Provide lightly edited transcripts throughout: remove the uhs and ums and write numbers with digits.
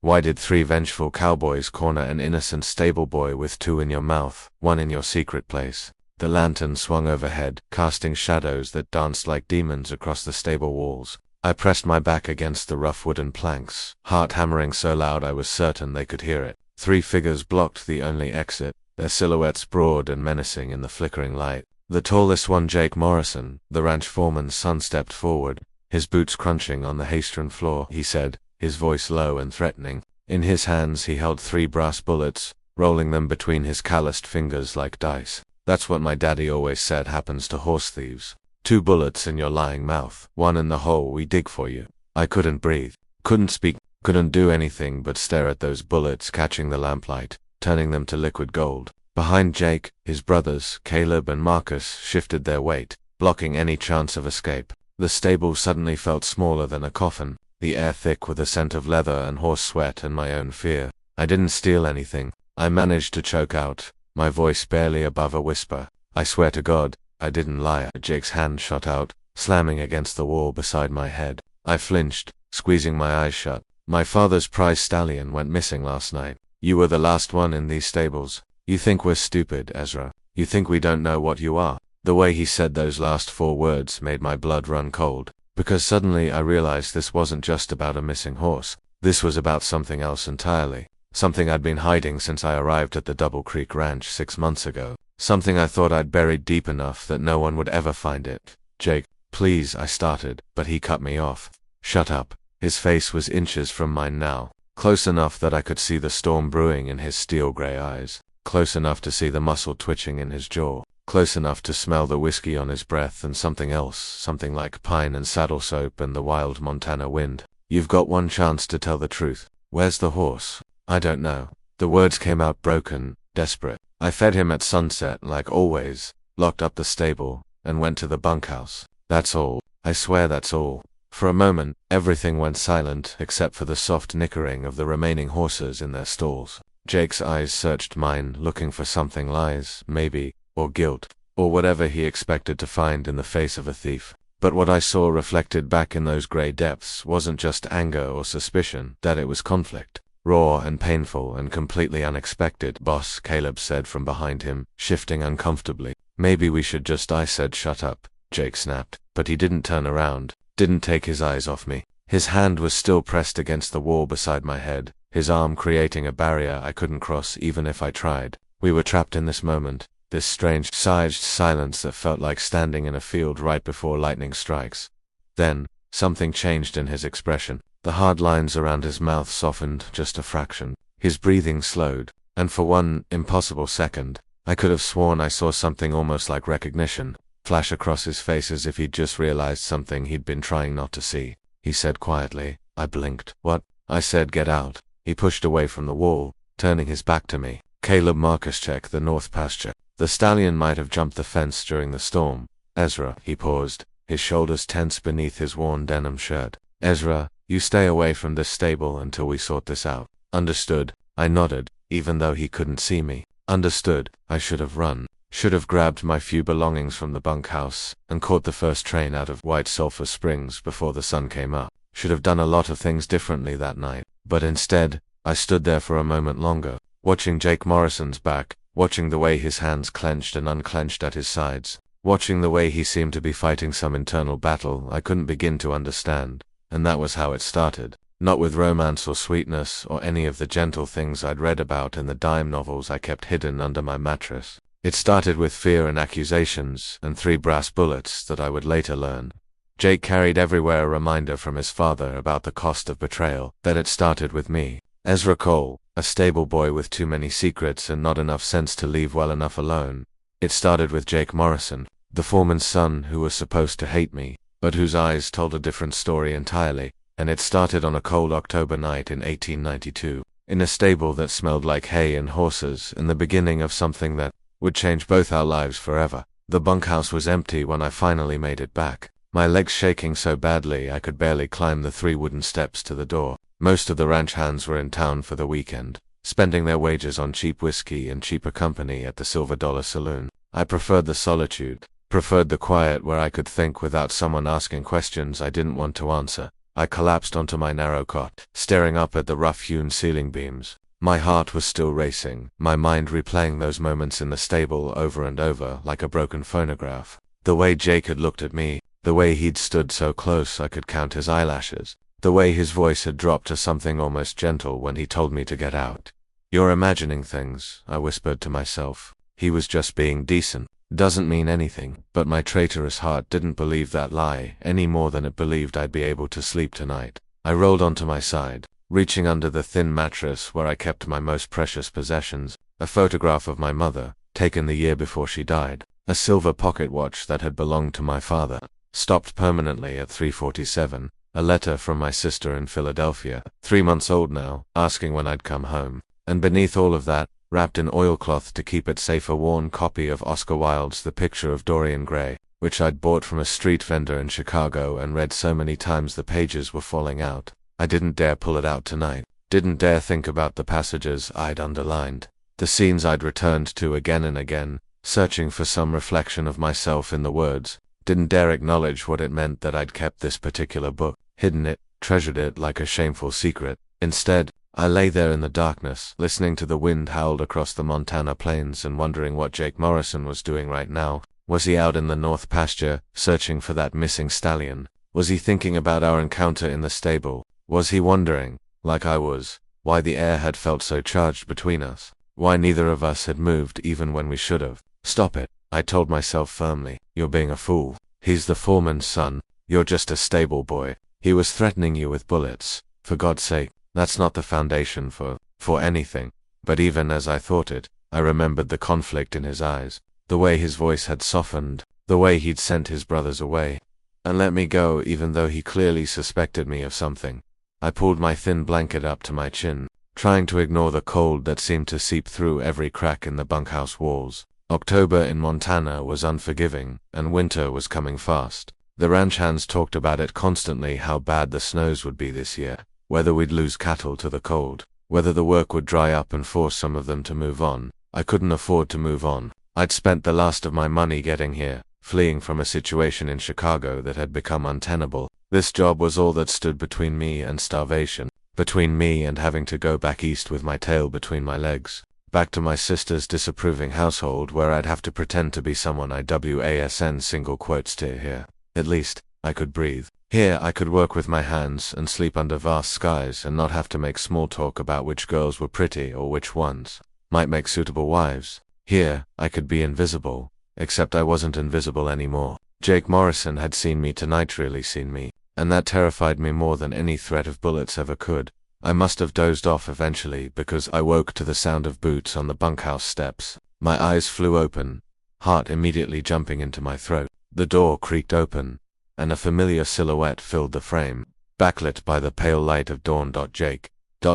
Why did 3 vengeful cowboys corner an innocent stable boy with 2 in your mouth, 1 in your secret place? The lantern swung overhead, casting shadows that danced like demons across the stable walls. I pressed my back against the rough wooden planks, heart hammering so loud I was certain they could hear it. 3 figures blocked the only exit, their silhouettes broad and menacing in the flickering light. The tallest one, Jake Morrison, the ranch foreman's son, stepped forward, his boots crunching on the hay-strewn floor. He said, his voice low and threatening. In his hands he held 3 brass bullets, rolling them between his calloused fingers like dice. That's what my daddy always said happens to horse thieves. 2 bullets in your lying mouth, 1 in the hole we dig for you. I couldn't breathe, couldn't speak, couldn't do anything but stare at those bullets catching the lamplight, turning them to liquid gold. Behind Jake, his brothers, Caleb and Marcus, shifted their weight, blocking any chance of escape. The stable suddenly felt smaller than a coffin, the air thick with a scent of leather and horse sweat and my own fear. I didn't steal anything, I managed to choke out, my voice barely above a whisper. I swear to God, I didn't lie. Jake's hand shot out, slamming against the wall beside my head. I flinched, squeezing my eyes shut. My father's prize stallion went missing last night. You were the last one in these stables. You think we're stupid, Ezra. You think we don't know what you are. The way he said those last 4 words made my blood run cold, because suddenly I realized this wasn't just about a missing horse. This was about something else entirely. Something I'd been hiding since I arrived at the Double Creek Ranch 6 months ago. Something I thought I'd buried deep enough that no one would ever find it. Jake, please, I started, but he cut me off. Shut up. His face was inches from mine now, close enough that I could see the storm brewing in his steel-gray eyes, close enough to see the muscle twitching in his jaw, close enough to smell the whiskey on his breath and something else, something like pine and saddle soap and the wild Montana wind. You've got one chance to tell the truth. Where's the horse? I don't know. The words came out broken, desperate. I fed him at sunset like always, locked up the stable, and went to the bunkhouse. That's all. I swear that's all. For a moment, everything went silent except for the soft nickering of the remaining horses in their stalls. Jake's eyes searched mine, looking for something, lies, maybe, or guilt, or whatever he expected to find in the face of a thief. But what I saw reflected back in those gray depths wasn't just anger or suspicion, that it was conflict. Raw and painful and completely unexpected, Boss, Caleb said from behind him, shifting uncomfortably. Maybe we should just, I said. Shut up, Jake snapped, but he didn't turn around, didn't take his eyes off me. His hand was still pressed against the wall beside my head, his arm creating a barrier I couldn't cross even if I tried. We were trapped in this moment, this strange, sieged silence that felt like standing in a field right before lightning strikes. Then, something changed in his expression. The hard lines around his mouth softened just a fraction. His breathing slowed, and for one impossible second, I could have sworn I saw something almost like recognition flash across his face, as if he'd just realized something he'd been trying not to see. He said quietly. I blinked. What? I said, get out. He pushed away from the wall, turning his back to me. Caleb, Marcus, check the north pasture. The stallion might have jumped the fence during the storm. Ezra, he paused, his shoulders tense beneath his worn denim shirt. Ezra, you stay away from this stable until we sort this out. Understood. I nodded, even though he couldn't see me. Understood. I should have run. Should have grabbed my few belongings from the bunkhouse and caught the first train out of White Sulphur Springs before the sun came up. Should have done a lot of things differently that night. But instead, I stood there for a moment longer, watching Jake Morrison's back, watching the way his hands clenched and unclenched at his sides, watching the way he seemed to be fighting some internal battle I couldn't begin to understand. And that was how it started. Not with romance or sweetness or any of the gentle things I'd read about in the dime novels I kept hidden under my mattress. It started with fear and accusations and 3 brass bullets that I would later learn. Jake carried everywhere a reminder from his father about the cost of betrayal, that it started with me, Ezra Cole, a stable boy with too many secrets and not enough sense to leave well enough alone. It started with Jake Morrison, the foreman's son who was supposed to hate me, but whose eyes told a different story entirely, and it started on a cold October night in 1892, in a stable that smelled like hay and horses, in the beginning of something that would change both our lives forever. The bunkhouse was empty when I finally made it back, my legs shaking so badly I could barely climb the 3 wooden steps to the door. Most of the ranch hands were in town for the weekend, spending their wages on cheap whiskey and cheaper company at the Silver Dollar Saloon. I preferred the solitude, preferred the quiet where I could think without someone asking questions I didn't want to answer. I collapsed onto my narrow cot, staring up at the rough-hewn ceiling beams. My heart was still racing, my mind replaying those moments in the stable over and over like a broken phonograph. The way Jake had looked at me, the way he'd stood so close I could count his eyelashes, the way his voice had dropped to something almost gentle when he told me to get out. "You're imagining things," I whispered to myself. He was just being decent. Doesn't mean anything, but my traitorous heart didn't believe that lie any more than it believed I'd be able to sleep tonight. I rolled onto my side, reaching under the thin mattress where I kept my most precious possessions, a photograph of my mother, taken the year before she died, a silver pocket watch that had belonged to my father, stopped permanently at 3:47, a letter from my sister in Philadelphia, 3 months old now, asking when I'd come home, and beneath all of that, wrapped in oilcloth to keep it safe, a worn copy of Oscar Wilde's The Picture of Dorian Gray, which I'd bought from a street vendor in Chicago and read so many times the pages were falling out. I didn't dare pull it out tonight, didn't dare think about the passages I'd underlined, the scenes I'd returned to again and again, searching for some reflection of myself in the words, didn't dare acknowledge what it meant that I'd kept this particular book, hidden it, treasured it like a shameful secret. Instead, I lay there in the darkness, listening to the wind howl across the Montana plains and wondering what Jake Morrison was doing right now. Was he out in the north pasture, searching for that missing stallion? Was he thinking about our encounter in the stable? Was he wondering, like I was, why the air had felt so charged between us? Why neither of us had moved even when we should have? "Stop it," I told myself firmly. "You're being a fool. He's the foreman's son. You're just a stable boy. He was threatening you with bullets. For God's sake, that's not the foundation for anything." But even as I thought it, I remembered the conflict in his eyes, the way his voice had softened, the way he'd sent his brothers away, and let me go even though he clearly suspected me of something. I pulled my thin blanket up to my chin, trying to ignore the cold that seemed to seep through every crack in the bunkhouse walls. October in Montana was unforgiving, and winter was coming fast. The ranch hands talked about it constantly, how bad the snows would be this year, whether we'd lose cattle to the cold, whether the work would dry up and force some of them to move on. I couldn't afford to move on. I'd spent the last of my money getting here, fleeing from a situation in Chicago that had become untenable. This job was all that stood between me and starvation, between me and having to go back east with my tail between my legs, back to my sister's disapproving household where I'd have to pretend to be someone I wasn't single quotes to here. At least, I could breathe. Here I could work with my hands and sleep under vast skies and not have to make small talk about which girls were pretty or which ones might make suitable wives. Here, I could be invisible, except I wasn't invisible anymore. Jake Morrison had seen me tonight, really seen me, and that terrified me more than any threat of bullets ever could. I must have dozed off eventually because I woke to the sound of boots on the bunkhouse steps. My eyes flew open, heart immediately jumping into my throat. The door creaked open, and a familiar silhouette filled the frame, backlit by the pale light of dawn. Jake.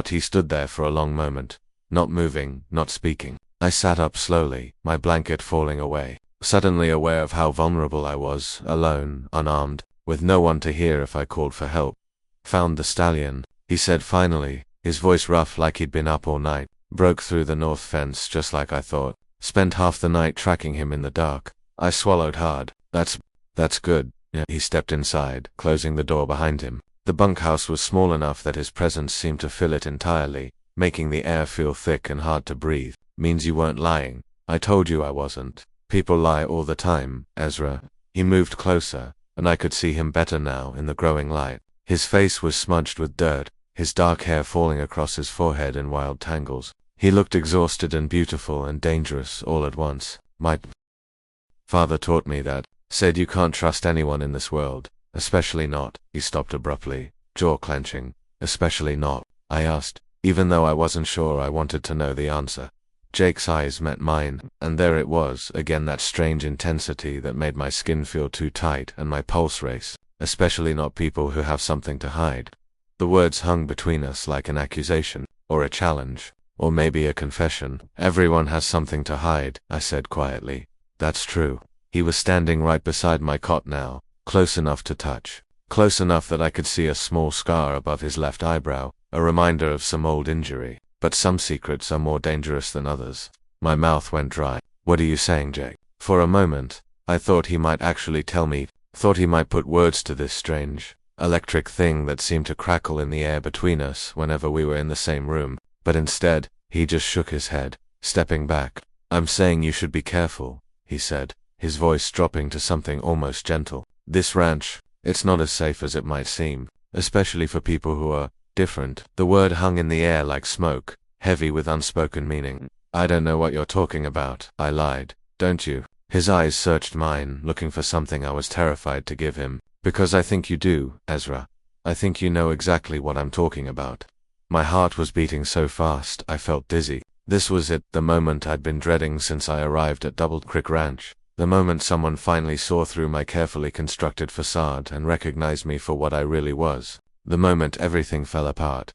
He stood there for a long moment, not moving, not speaking. I sat up slowly, my blanket falling away, suddenly aware of how vulnerable I was, alone, unarmed, with no one to hear if I called for help. "Found the stallion," he said finally, his voice rough like he'd been up all night. "Broke through the north fence just like I thought. Spent half the night tracking him in the dark." I swallowed hard. That's good." He stepped inside, closing the door behind him. The bunkhouse was small enough that his presence seemed to fill it entirely, making the air feel thick and hard to breathe. "Means you weren't lying." "I told you I wasn't. People lie all the time, Ezra." He moved closer, and I could see him better now in the growing light. His face was smudged with dirt, his dark hair falling across his forehead in wild tangles. He looked exhausted and beautiful and dangerous all at once. "My father taught me that. Said you can't trust anyone in this world, especially not." He stopped abruptly, jaw clenching. "Especially not?" I asked, even though I wasn't sure I wanted to know the answer. Jake's eyes met mine, and there it was, again, that strange intensity that made my skin feel too tight and my pulse race. "Especially not people who have something to hide." The words hung between us like an accusation, or a challenge, or maybe a confession. "Everyone has something to hide," I said quietly. "That's true." He was standing right beside my cot now, close enough to touch, close enough that I could see a small scar above his left eyebrow, a reminder of some old injury. But some secrets are more dangerous than others. My mouth went dry. "What are you saying, Jake?" For a moment, I thought he might actually tell me, thought he might put words to this strange, electric thing that seemed to crackle in the air between us whenever we were in the same room. But instead, he just shook his head, stepping back. "I'm saying you should be careful," he said, his voice dropping to something almost gentle. "This ranch, it's not as safe as it might seem, especially for people who are different." The word hung in the air like smoke, heavy with unspoken meaning. "I don't know what you're talking about," I lied. "Don't you?" His eyes searched mine, looking for something I was terrified to give him. "Because I think you do, Ezra. I think you know exactly what I'm talking about." My heart was beating so fast, I felt dizzy. This was it, the moment I'd been dreading since I arrived at Double Creek Ranch. The moment someone finally saw through my carefully constructed facade and recognized me for what I really was. The moment everything fell apart.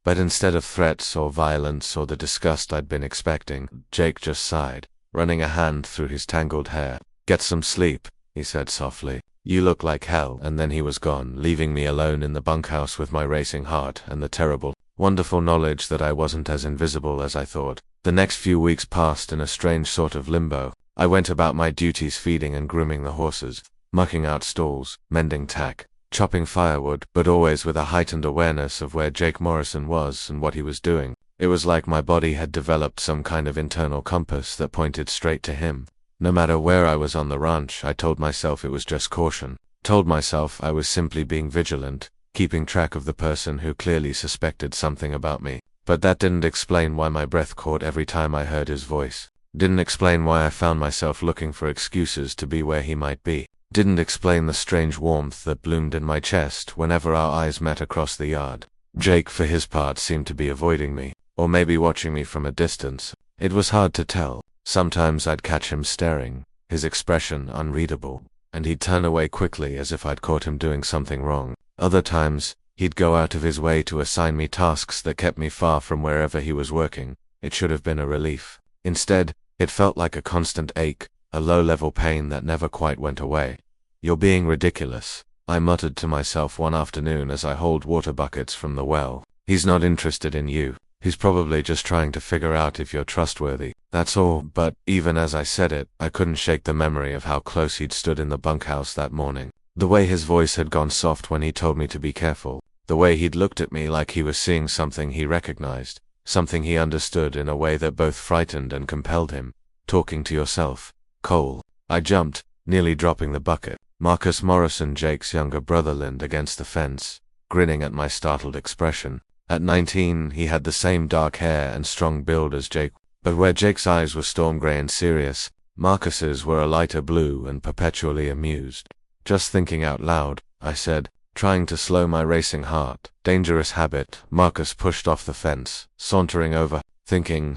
But instead of threats or violence or the disgust I'd been expecting, Jake just sighed, running a hand through his tangled hair. "Get some sleep," he said softly. "You look like hell." And then he was gone, leaving me alone in the bunkhouse with my racing heart and the terrible, wonderful knowledge that I wasn't as invisible as I thought. The next few weeks passed in a strange sort of limbo. I went about my duties feeding and grooming the horses, mucking out stalls, mending tack, chopping firewood, but always with a heightened awareness of where Jake Morrison was and what he was doing. It was like my body had developed some kind of internal compass that pointed straight to him. No matter where I was on the ranch, I told myself it was just caution. Told myself I was simply being vigilant, keeping track of the person who clearly suspected something about me. But that didn't explain why my breath caught every time I heard his voice. Didn't explain why I found myself looking for excuses to be where he might be. Didn't explain the strange warmth that bloomed in my chest whenever our eyes met across the yard. Jake, for his part, seemed to be avoiding me, or maybe watching me from a distance. It was hard to tell. Sometimes I'd catch him staring, his expression unreadable, and he'd turn away quickly as if I'd caught him doing something wrong. Other times, he'd go out of his way to assign me tasks that kept me far from wherever he was working. It should have been a relief. Instead, it felt like a constant ache, a low-level pain that never quite went away. "You're being ridiculous," I muttered to myself one afternoon as I hauled water buckets from the well. "He's not interested in you. He's probably just trying to figure out if you're trustworthy. That's all." But even as I said it, I couldn't shake the memory of how close he'd stood in the bunkhouse that morning. The way his voice had gone soft when he told me to be careful. The way he'd looked at me like he was seeing something he recognized, something he understood in a way that both frightened and compelled him. "Talking to yourself, Cole." I jumped, nearly dropping the bucket. Marcus Morrison, Jake's younger brother, leaned against the fence, grinning at my startled expression. At 19, he had the same dark hair and strong build as Jake, but where Jake's eyes were storm gray and serious, Marcus's were a lighter blue and perpetually amused. "Just thinking out loud," I said, trying to slow my racing heart. "Dangerous habit." Marcus pushed off the fence, sauntering over. "Thinking,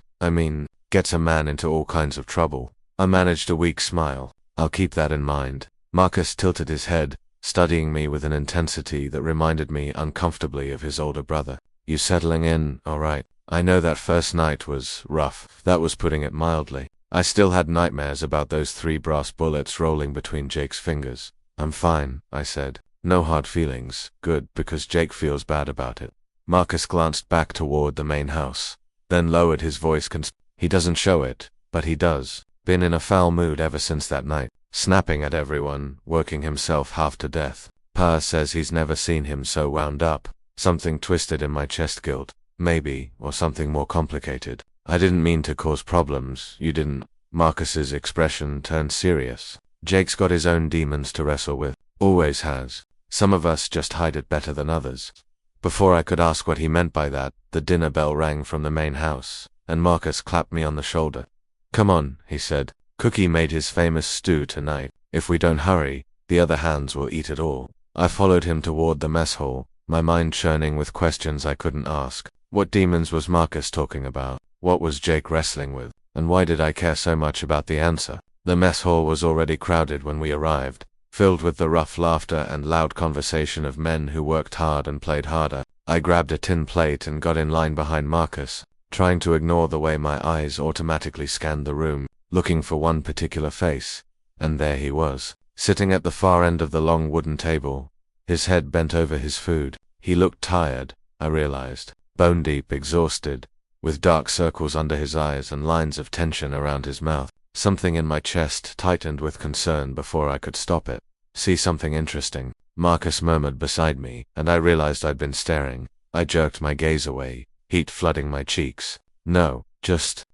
gets a man into all kinds of trouble." I managed a weak smile. "I'll keep that in mind." Marcus tilted his head, studying me with an intensity that reminded me uncomfortably of his older brother. "You settling in, all right?" I know that first night was rough. That was putting it mildly. I still had nightmares about those 3 brass bullets rolling between Jake's fingers. "I'm fine," I said. "No hard feelings." "Good, because Jake feels bad about it." Marcus glanced back toward the main house, then lowered his voice. "He doesn't show it, but he does. Been in a foul mood ever since that night. Snapping at everyone, working himself half to death. Pa says he's never seen him so wound up." Something twisted in my chest. Guilt, maybe, or something more complicated. "I didn't mean to cause problems. You didn't." Marcus's expression turned serious. "Jake's got his own demons to wrestle with. Always has. Some of us just hide it better than others." Before I could ask what he meant by that, the dinner bell rang from the main house, and Marcus clapped me on the shoulder. "Come on," he said. "Cookie made his famous stew tonight. If we don't hurry, the other hands will eat it all." I followed him toward the mess hall, my mind churning with questions I couldn't ask. What demons was Marcus talking about? What was Jake wrestling with? And why did I care so much about the answer? The mess hall was already crowded when we arrived, filled with the rough laughter and loud conversation of men who worked hard and played harder. I grabbed a tin plate and got in line behind Marcus, trying to ignore the way my eyes automatically scanned the room, looking for one particular face. And there he was, sitting at the far end of the long wooden table, his head bent over his food. He looked tired, I realized, bone-deep, exhausted, with dark circles under his eyes and lines of tension around his mouth. Something in my chest tightened with concern before I could stop it. "See something interesting?" Marcus murmured beside me, and I realized I'd been staring. I jerked my gaze away, heat flooding my cheeks. No, just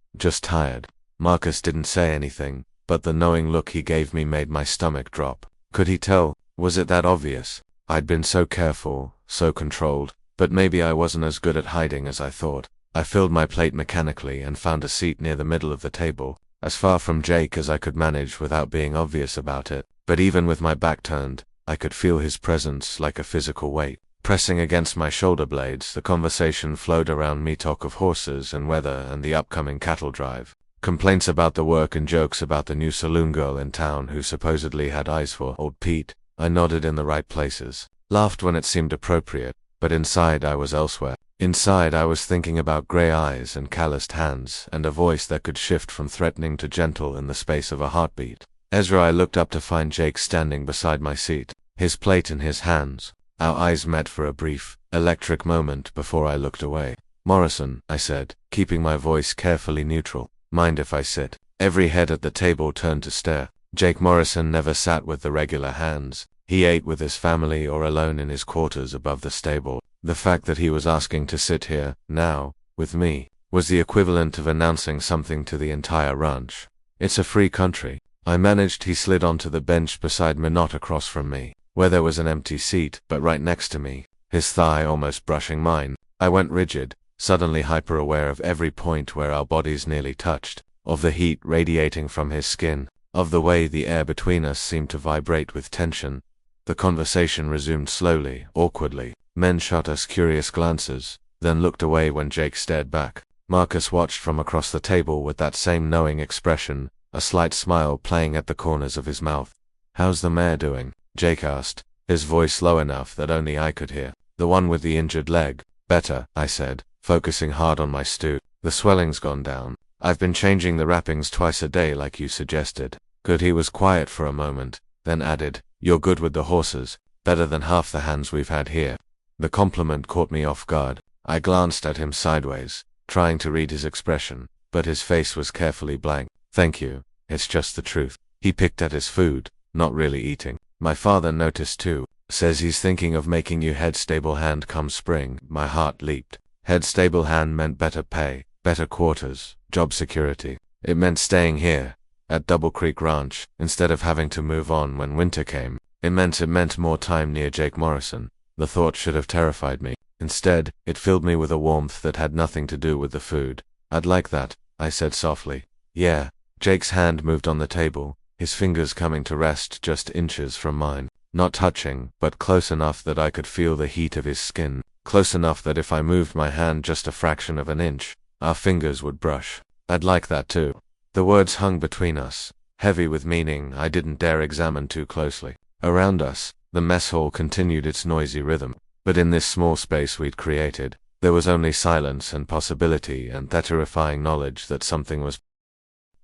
tired. Marcus didn't say anything, but the knowing look he gave me made my stomach drop. Could he tell? Was it that obvious? I'd been so careful, so controlled, but maybe I wasn't as good at hiding as I thought. I filled my plate mechanically and found a seat near the middle of the table, as far from Jake as I could manage without being obvious about it. But even with my back turned, I could feel his presence like a physical weight. Pressing against my shoulder blades, the conversation flowed around me, talk of horses and weather and the upcoming cattle drive. Complaints about the work and jokes about the new saloon girl in town who supposedly had eyes for old Pete. I nodded in the right places, laughed when it seemed appropriate, but inside I was elsewhere. Inside I was thinking about gray eyes and calloused hands, and a voice that could shift from threatening to gentle in the space of a heartbeat. Ezra, I looked up to find Jake standing beside my seat, his plate in his hands. Our eyes met for a brief, electric moment before I looked away. "Morrison," I said, keeping my voice carefully neutral. "Mind if I sit?" Every head at the table turned to stare. Jake Morrison never sat with the regular hands. He ate with his family or alone in his quarters above the stable. The fact that he was asking to sit here, now, with me, was the equivalent of announcing something to the entire ranch. It's a free country. I managed. He slid onto the bench beside me, not across from me, where there was an empty seat, but right next to me, his thigh almost brushing mine. I went rigid, suddenly hyper-aware of every point where our bodies nearly touched, of the heat radiating from his skin, of the way the air between us seemed to vibrate with tension. The conversation resumed slowly, awkwardly. Men shot us curious glances, then looked away when Jake stared back. Marcus watched from across the table with that same knowing expression, a slight smile playing at the corners of his mouth. "How's the mare doing?" Jake asked, his voice low enough that only I could hear. "The one with the injured leg." "Better," I said, focusing hard on my stew. "The swelling's gone down. I've been changing the wrappings twice a day like you suggested." Good. He was quiet for a moment, then added, "You're good with the horses, better than half the hands we've had here." The compliment caught me off guard. I glanced at him sideways, trying to read his expression, but his face was carefully blank. "Thank you, it's just the truth." He picked at his food, not really eating. "My father noticed too. Says he's thinking of making you head stablehand come spring." My heart leaped. Head stablehand meant better pay, better quarters, job security. It meant staying here, at Double Creek Ranch, instead of having to move on when winter came. It meant more time near Jake Morrison. The thought should have terrified me. Instead, it filled me with a warmth that had nothing to do with the food. "I'd like that," I said softly. "Yeah." Jake's hand moved on the table, his fingers coming to rest just inches from mine. Not touching, but close enough that I could feel the heat of his skin. Close enough that if I moved my hand just a fraction of an inch, our fingers would brush. "I'd like that too." The words hung between us, heavy with meaning I didn't dare examine too closely. Around us, the mess hall continued its noisy rhythm, but in this small space we'd created, there was only silence and possibility and that terrifying knowledge that something was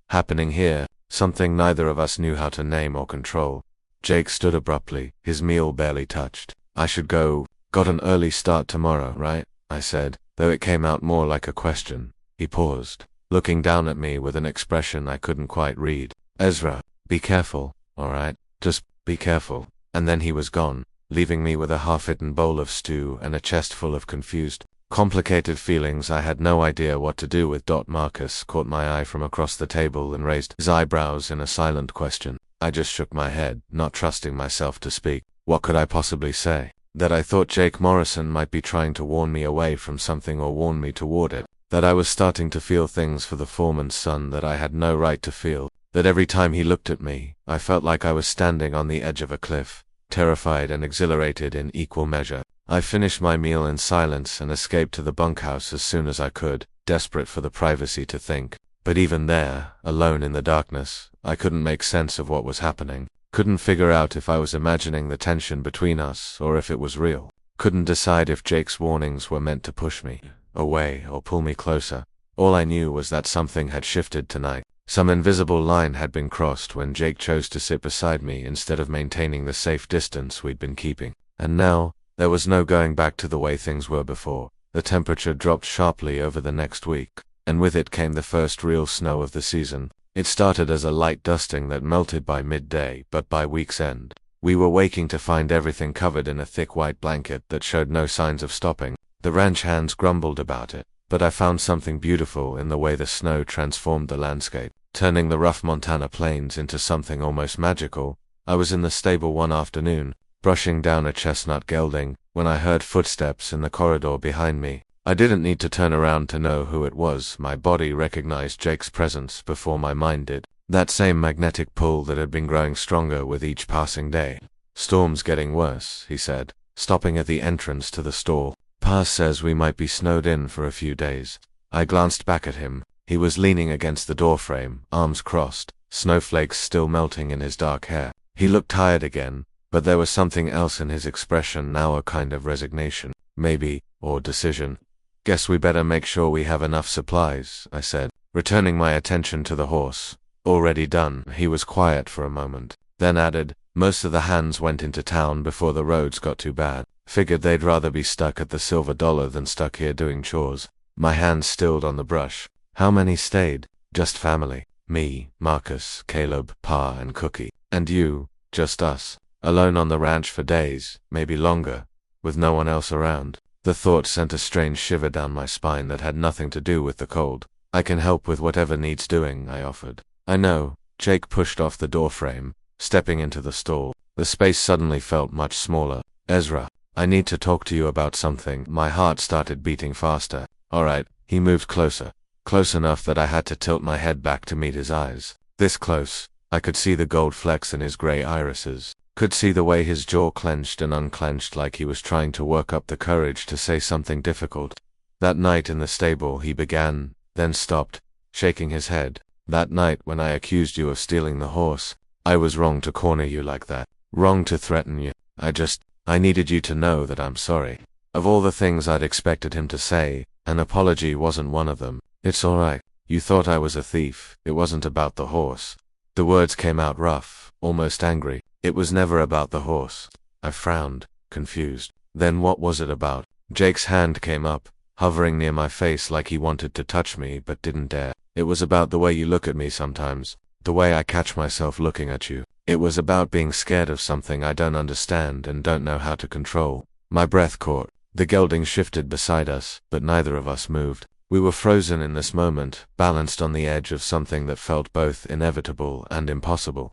happening here, something neither of us knew how to name or control. Jake stood abruptly, his meal barely touched. "I should go. Got an early start tomorrow, right?" I said, though it came out more like a question. He paused, looking down at me with an expression I couldn't quite read. "Ezra, be careful, all right? Just be careful." And then he was gone, leaving me with a half-eaten bowl of stew and a chest full of confused, complicated feelings I had no idea what to do with. Marcus caught my eye from across the table and raised his eyebrows in a silent question. I just shook my head, not trusting myself to speak. What could I possibly say? That I thought Jake Morrison might be trying to warn me away from something or warn me toward it. That I was starting to feel things for the foreman's son that I had no right to feel. That every time he looked at me, I felt like I was standing on the edge of a cliff, terrified and exhilarated in equal measure. I finished my meal in silence and escaped to the bunkhouse as soon as I could, desperate for the privacy to think. But even there, alone in the darkness, I couldn't make sense of what was happening. Couldn't figure out if I was imagining the tension between us or if it was real. Couldn't decide if Jake's warnings were meant to push me away or pull me closer. All I knew was that something had shifted tonight. Some invisible line had been crossed when Jake chose to sit beside me instead of maintaining the safe distance we'd been keeping. And now, there was no going back to the way things were before. The temperature dropped sharply over the next week, and with it came the first real snow of the season. It started as a light dusting that melted by midday, but by week's end, We were waking to find everything covered in a thick white blanket that showed no signs of stopping. The ranch hands grumbled about it, but I found something beautiful in the way the snow transformed the landscape, turning the rough Montana plains into something almost magical. I was in the stable one afternoon, brushing down a chestnut gelding, when I heard footsteps in the corridor behind me. I didn't need to turn around to know who it was. My body recognized Jake's presence before my mind did. That same magnetic pull that had been growing stronger with each passing day. "Storm's getting worse," he said, stopping at the entrance to the stall. "Pa says we might be snowed in for a few days." I glanced back at him. He was leaning against the doorframe, arms crossed, snowflakes still melting in his dark hair. He looked tired again, but there was something else in his expression now, a kind of resignation, maybe, or decision. "Guess we better make sure we have enough supplies," I said, returning my attention to the horse. "Already done." He was quiet for a moment, then added, "Most of the hands went into town before the roads got too bad. Figured they'd rather be stuck at the Silver Dollar than stuck here doing chores." My hands stilled on the brush. "How many stayed?" "Just family. Me, Marcus, Caleb, Pa, and Cookie. And you." "Just us. Alone on the ranch for days, maybe longer, with no one else around." The thought sent a strange shiver down my spine that had nothing to do with the cold. "I can help with whatever needs doing," I offered. "I know." Jake pushed off the doorframe, stepping into the stall. The space suddenly felt much smaller. "Ezra, I need to talk to you about something." My heart started beating faster. "All right." He moved closer. Close enough that I had to tilt my head back to meet his eyes. This close, I could see the gold flecks in his gray irises. Could see the way his jaw clenched and unclenched like he was trying to work up the courage to say something difficult. "That night in the stable," he began, then stopped, shaking his head. "That night when I accused you of stealing the horse, I was wrong to corner you like that. Wrong to threaten you. I needed you to know that I'm sorry." Of all the things I'd expected him to say, an apology wasn't one of them. "It's all right. You thought I was a thief. It wasn't about the horse." The words came out rough, almost angry. "It was never about the horse." I frowned, confused. "Then what was it about?" Jake's hand came up, hovering near my face like he wanted to touch me but didn't dare. "It was about the way you look at me sometimes, the way I catch myself looking at you. It was about being scared of something I don't understand and don't know how to control." My breath caught. The gelding shifted beside us, but neither of us moved. We were frozen in this moment, balanced on the edge of something that felt both inevitable and impossible.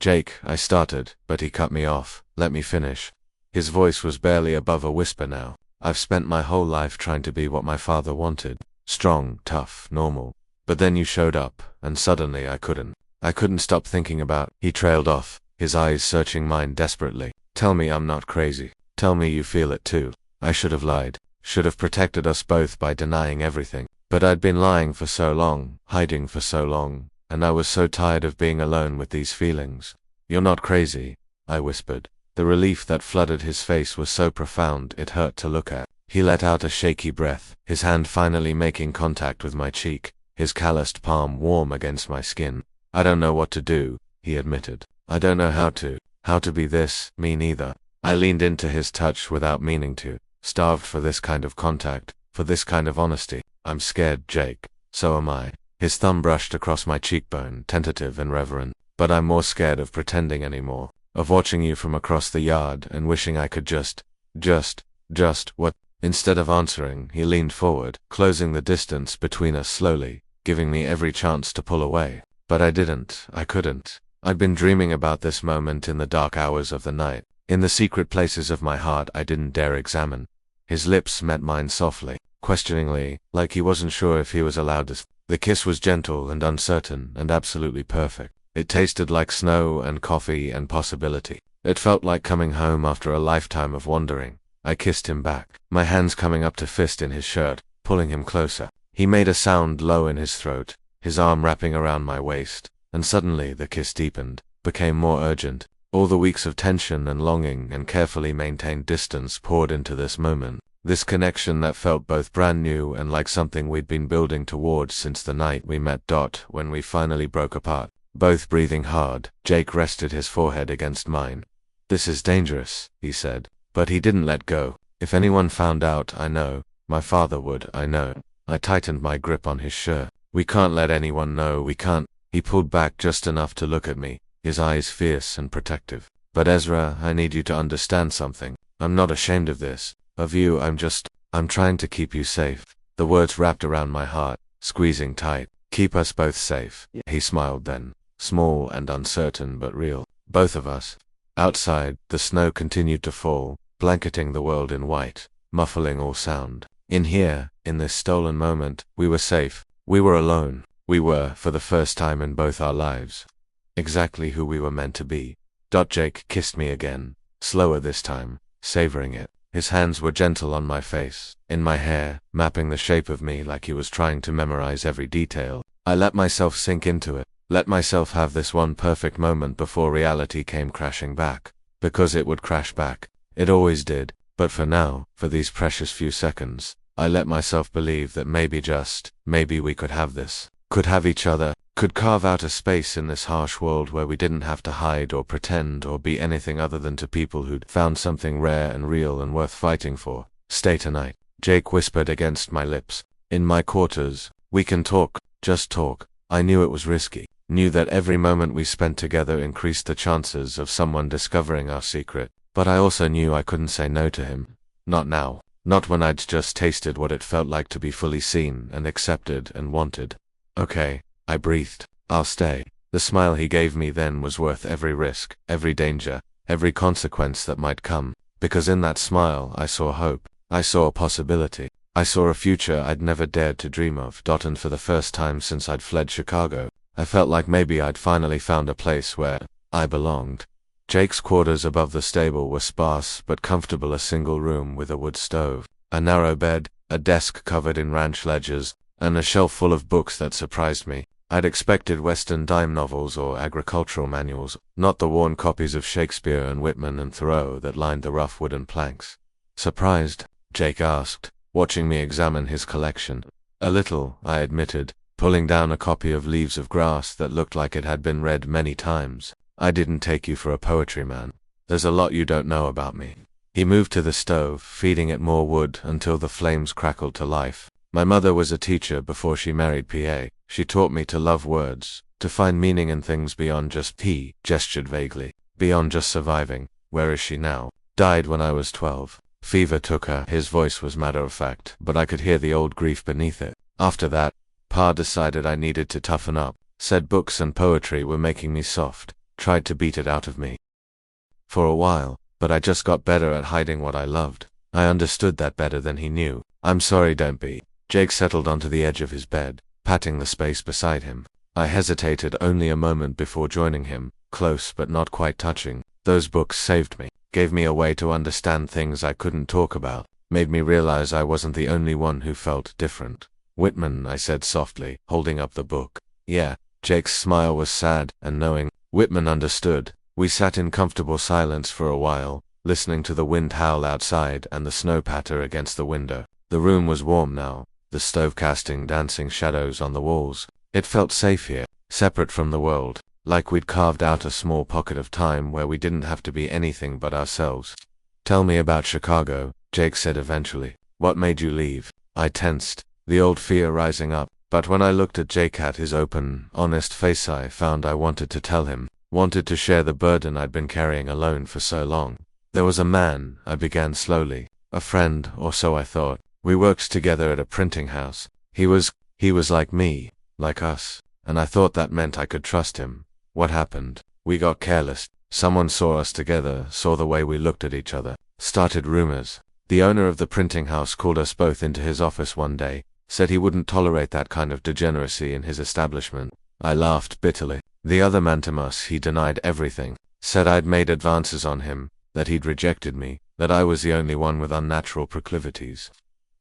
"Jake," I started, but he cut me off. "Let me finish." His voice was barely above a whisper now. "I've spent my whole life trying to be what my father wanted. Strong, tough, normal. But then you showed up, and suddenly I couldn't. I couldn't stop thinking about—" He trailed off, his eyes searching mine desperately. "Tell me I'm not crazy. Tell me you feel it too." I should have lied. Should have protected us both by denying everything. But I'd been lying for so long, hiding for so long, and I was so tired of being alone with these feelings. "You're not crazy," I whispered. The relief that flooded his face was so profound it hurt to look at. He let out a shaky breath, his hand finally making contact with my cheek, his calloused palm warm against my skin. "I don't know what to do," he admitted. "I don't know how to be this, me neither." I leaned into his touch without meaning to, starved for this kind of contact, for this kind of honesty. "I'm scared, Jake. So am I." His thumb brushed across my cheekbone, tentative and reverent. "But I'm more scared of pretending anymore, of watching you from across the yard and wishing I could just, what?" Instead of answering, he leaned forward, closing the distance between us slowly, giving me every chance to pull away. But I didn't. I couldn't. I'd been dreaming about this moment in the dark hours of the night, in the secret places of my heart I didn't dare examine. His lips met mine softly, questioningly, like he wasn't sure if he was allowed to. The kiss was gentle and uncertain and absolutely perfect. It tasted like snow and coffee and possibility. It felt like coming home after a lifetime of wandering. I kissed him back, my hands coming up to fist in his shirt, pulling him closer. He made a sound low in his throat, his arm wrapping around my waist, and suddenly the kiss deepened, became more urgent. All the weeks of tension and longing and carefully maintained distance poured into this moment, this connection that felt both brand new and like something we'd been building towards since the night we met. When we finally broke apart, both breathing hard, Jake rested his forehead against mine. "This is dangerous," he said. But he didn't let go. "If anyone found out, I know. My father would, I know." I tightened my grip on his shirt. "We can't let anyone know, we can't." He pulled back just enough to look at me, his eyes fierce and protective. But Ezra, I need you to understand something. I'm not ashamed of this, of you, I'm trying to keep you safe. The words wrapped around my heart, squeezing tight. Keep us both safe. He smiled then, small and uncertain but real. Both of us. Outside, the snow continued to fall, blanketing the world in white, muffling all sound. In here, in this stolen moment, we were safe. We were alone. We were, for the first time in both our lives, exactly who we were meant to be. Jake kissed me again, slower this time, savoring it. His hands were gentle on my face, in my hair, mapping the shape of me like he was trying to memorize every detail. I let myself sink into it, let myself have this one perfect moment before reality came crashing back. Because it would crash back. It always did. But for now, for these precious few seconds, I let myself believe that maybe we could have this. Could have each other, could carve out a space in this harsh world where we didn't have to hide or pretend or be anything other than to people who'd found something rare and real and worth fighting for. Stay tonight, Jake whispered against my lips. In my quarters. We can talk, just talk. I knew it was risky, knew that every moment we spent together increased the chances of someone discovering our secret, but I also knew I couldn't say no to him. Not now, not when I'd just tasted what it felt like to be fully seen and accepted and wanted. Okay, I breathed. I'll stay. The smile he gave me then was worth every risk, every danger, every consequence that might come, because in that smile I saw hope. I saw a possibility. I saw a future I'd never dared to dream of. And for the first time since I'd fled Chicago, I felt like maybe I'd finally found a place where I belonged. Jake's quarters above the stable were sparse but comfortable, a single room with a wood stove, a narrow bed, a desk covered in ranch ledgers, and a shelf full of books that surprised me. I'd expected Western dime novels or agricultural manuals, not the worn copies of Shakespeare and Whitman and Thoreau that lined the rough wooden planks. Surprised? Jake asked, watching me examine his collection. A little, I admitted, pulling down a copy of Leaves of Grass that looked like it had been read many times. I didn't take you for a poetry man. There's a lot you don't know about me. He moved to the stove, feeding it more wood until the flames crackled to life. My mother was a teacher before she married PA. She taught me to love words, to find meaning in things beyond just He gestured vaguely, beyond just surviving. Where is she now? Died when I was 12. Fever took her. His voice was matter-of-fact, but I could hear the old grief beneath it. After that, Pa decided I needed to toughen up, said books and poetry were making me soft, tried to beat it out of me. For a while, but I just got better at hiding what I loved. I understood that better than he knew. I'm sorry, don't be. Jake settled onto the edge of his bed, patting the space beside him. I hesitated only a moment before joining him, close but not quite touching. Those books saved me, gave me a way to understand things I couldn't talk about, made me realize I wasn't the only one who felt different. Whitman, I said softly, holding up the book. Yeah. Jake's smile was sad and knowing. Whitman understood. We sat in comfortable silence for a while, listening to the wind howl outside and the snow patter against the window. The room was warm now, the stove casting dancing shadows on the walls. It felt safe here, separate from the world, like we'd carved out a small pocket of time where we didn't have to be anything but ourselves. Tell me about Chicago, Jake said eventually. What made you leave? I tensed, the old fear rising up, but when I looked at Jake, at his open, honest face, I found I wanted to tell him, wanted to share the burden I'd been carrying alone for so long. There was a man, I began slowly, a friend, or so I thought. We worked together at a printing house. He was like me, like us, and I thought that meant I could trust him. What happened? We got careless. Someone saw us together, saw the way we looked at each other, started rumors. The owner of the printing house called us both into his office one day, said he wouldn't tolerate that kind of degeneracy in his establishment. I laughed bitterly. The other man to us, he denied everything, said I'd made advances on him, that he'd rejected me, that I was the only one with unnatural proclivities.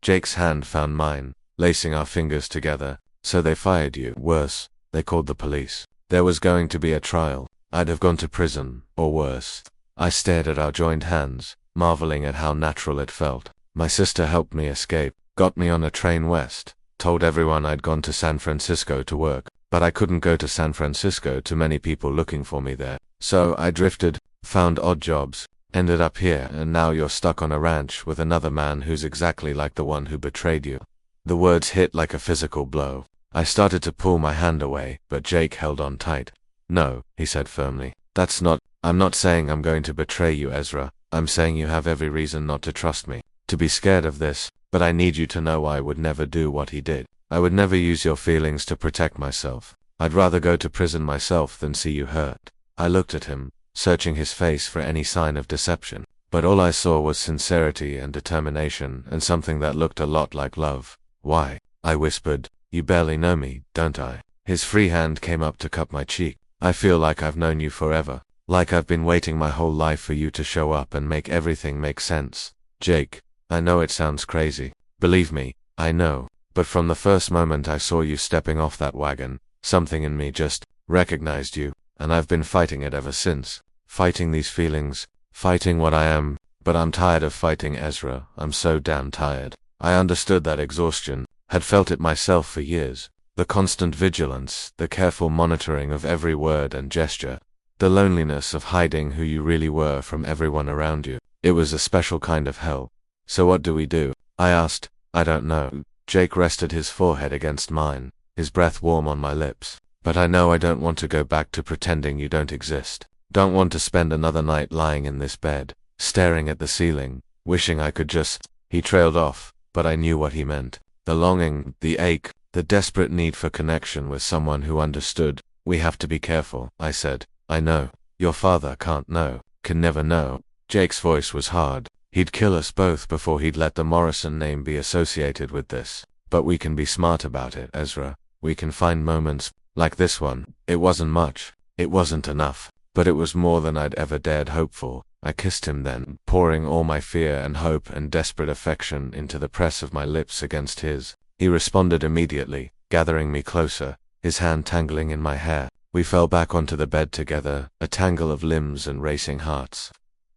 Jake's hand found mine, lacing our fingers together. So they fired you. Worse, they called the police. There was going to be a trial. I'd have gone to prison, or worse. I stared at our joined hands, marveling at how natural it felt. My sister helped me escape, got me on a train west, told everyone I'd gone to San Francisco to work, but I couldn't go to San Francisco, too many people looking for me there. So I drifted, found odd jobs, ended up here, and now you're stuck on a ranch with another man who's exactly like the one who betrayed you. The words hit like a physical blow. I started to pull my hand away, but Jake held on tight. No, he said firmly. That's not I'm not saying I'm going to betray you, Ezra. I'm saying you have every reason not to trust me, to be scared of this, but I need you to know I would never do what he did. I would never use your feelings to protect myself. I'd rather go to prison myself than see you hurt. I looked at him, searching his face for any sign of deception, but all I saw was sincerity and determination and something that looked a lot like love. Why? I whispered. You barely know me, don't I? His free hand came up to cup my cheek. I feel like I've known you forever. Like I've been waiting my whole life for you to show up and make everything make sense. Jake, I know it sounds crazy. Believe me, I know. But from the first moment I saw you stepping off that wagon, something in me just recognized you, and I've been fighting it ever since. Fighting these feelings, fighting what I am, but I'm tired of fighting, Ezra. I'm so damn tired. I understood that exhaustion, had felt it myself for years. The constant vigilance, the careful monitoring of every word and gesture, the loneliness of hiding who you really were from everyone around you. It was a special kind of hell. So what do we do? I asked. I don't know. Jake rested his forehead against mine, his breath warm on my lips. But I know I don't want to go back to pretending you don't exist. Don't want to spend another night lying in this bed, staring at the ceiling, wishing I could just... He trailed off, but I knew what he meant. The longing, the ache, the desperate need for connection with someone who understood. We have to be careful, I said. I know. Your father can't know, can never know. Jake's voice was hard. He'd kill us both before he'd let the Morrison name be associated with this. But we can be smart about it, Ezra. We can find moments, like this one. It wasn't much. It wasn't enough. But it was more than I'd ever dared hope for. I kissed him then, pouring all my fear and hope and desperate affection into the press of my lips against his. He responded immediately, gathering me closer, his hand tangling in my hair. We fell back onto the bed together, a tangle of limbs and racing hearts,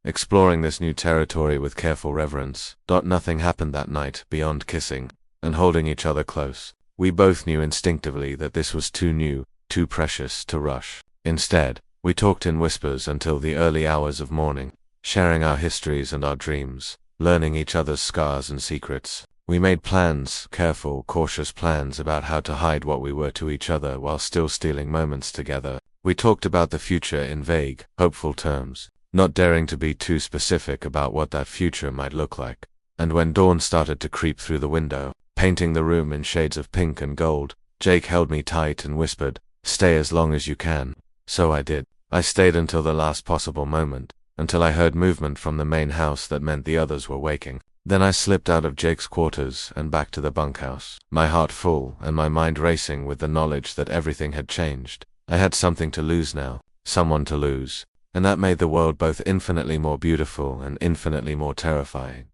exploring this new territory with careful reverence. Nothing happened that night beyond kissing and holding each other close. We both knew instinctively that this was too new, too precious to rush. Instead, we talked in whispers until the early hours of morning, sharing our histories and our dreams, learning each other's scars and secrets. We made plans, careful, cautious plans about how to hide what we were to each other while still stealing moments together. We talked about the future in vague, hopeful terms, not daring to be too specific about what that future might look like. And when dawn started to creep through the window, painting the room in shades of pink and gold, Jake held me tight and whispered, "Stay as long as you can." So I did. I stayed until the last possible moment, until I heard movement from the main house that meant the others were waking. Then I slipped out of Jake's quarters and back to the bunkhouse, my heart full and my mind racing with the knowledge that everything had changed. I had something to lose now, someone to lose, and that made the world both infinitely more beautiful and infinitely more terrifying.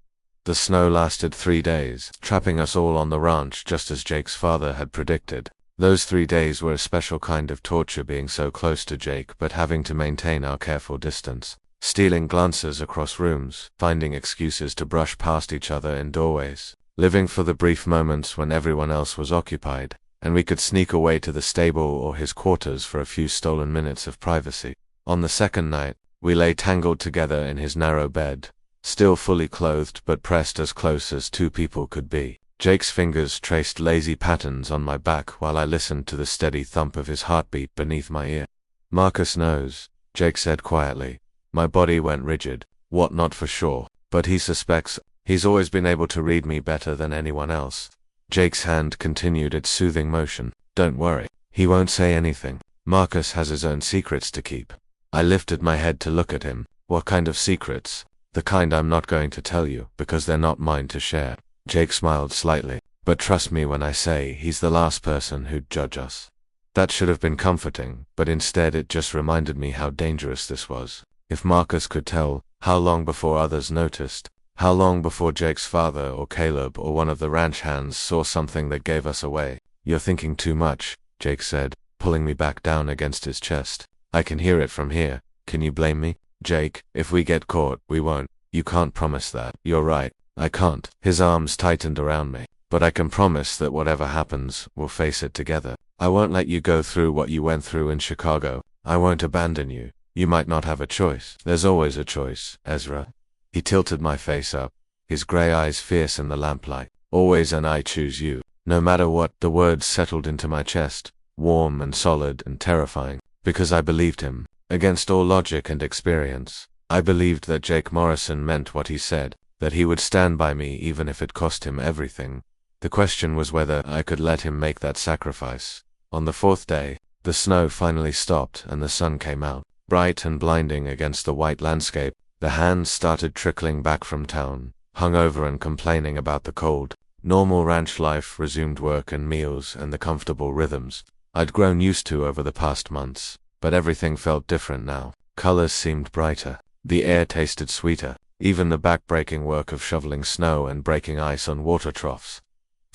The snow lasted 3 days, trapping us all on the ranch just as Jake's father had predicted. Those 3 days were a special kind of torture, being so close to Jake but having to maintain our careful distance. Stealing glances across rooms, finding excuses to brush past each other in doorways, living for the brief moments when everyone else was occupied, and we could sneak away to the stable or his quarters for a few stolen minutes of privacy. On the second night, we lay tangled together in his narrow bed, still fully clothed but pressed as close as two people could be. Jake's fingers traced lazy patterns on my back while I listened to the steady thump of his heartbeat beneath my ear. "Marcus knows," Jake said quietly. My body went rigid. What? Not for sure, but he suspects. He's always been able to read me better than anyone else. Jake's hand continued its soothing motion. "Don't worry. He won't say anything. Marcus has his own secrets to keep." I lifted my head to look at him. "What kind of secrets?" "The kind I'm not going to tell you, because they're not mine to share." Jake smiled slightly. "But trust me when I say he's the last person who'd judge us." That should have been comforting, but instead it just reminded me how dangerous this was. If Marcus could tell, how long before others noticed? How long before Jake's father or Caleb or one of the ranch hands saw something that gave us away? "You're thinking too much," Jake said, pulling me back down against his chest. "I can hear it from here. Can you blame me?" "Jake, if we get caught, we won't." "You can't promise that." "You're right. I can't." His arms tightened around me. "But I can promise that whatever happens, we'll face it together. I won't let you go through what you went through in Chicago. I won't abandon you. You might not have a choice. There's always a choice, Ezra." He tilted my face up, his gray eyes fierce in the lamplight. "Always, and I choose you. No matter what." The words settled into my chest, warm and solid and terrifying, because I believed him. Against all logic and experience, I believed that Jake Morrison meant what he said, that he would stand by me even if it cost him everything. The question was whether I could let him make that sacrifice. On the fourth day, the snow finally stopped and the sun came out, bright and blinding against the white landscape. The hands started trickling back from town, hungover and complaining about the cold. Normal ranch life resumed, work and meals and the comfortable rhythms I'd grown used to over the past months, but everything felt different now. Colors seemed brighter, the air tasted sweeter, even the back-breaking work of shoveling snow and breaking ice on water troughs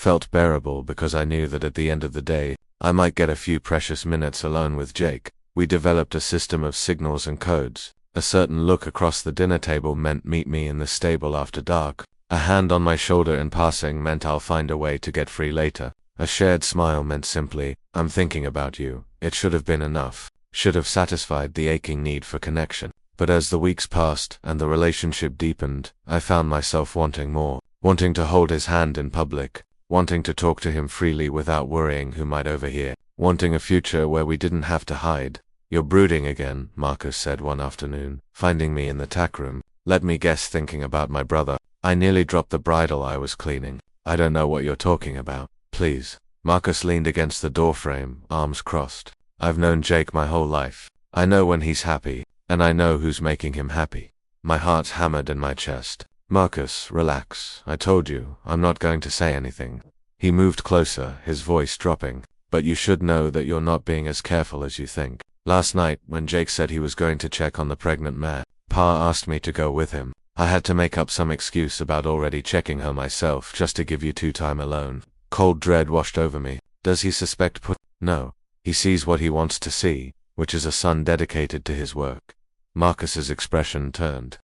felt bearable because I knew that at the end of the day, I might get a few precious minutes alone with Jake. We developed a system of signals and codes. A certain look across the dinner table meant meet me in the stable after dark. A hand on my shoulder in passing meant I'll find a way to get free later. A shared smile meant simply, I'm thinking about you. It should have been enough, should have satisfied the aching need for connection. But as the weeks passed and the relationship deepened, I found myself wanting more, wanting to hold his hand in public, wanting to talk to him freely without worrying who might overhear, wanting a future where we didn't have to hide. You're brooding again, Marcus said one afternoon, finding me in the tack room. Let me guess, thinking about my brother. I nearly dropped the bridle I was cleaning. I don't know what you're talking about. Please. Marcus leaned against the doorframe, arms crossed. I've known Jake my whole life. I know when he's happy, and I know who's making him happy. My heart's hammered in my chest. Marcus, relax. I told you, I'm not going to say anything. He moved closer, his voice dropping. But you should know that you're not being as careful as you think. Last night, when Jake said he was going to check on the pregnant mare, Pa asked me to go with him. I had to make up some excuse about already checking her myself just to give you time alone. Cold dread washed over me. Does he suspect No. He sees what he wants to see, which is a son dedicated to his work. Marcus's expression turned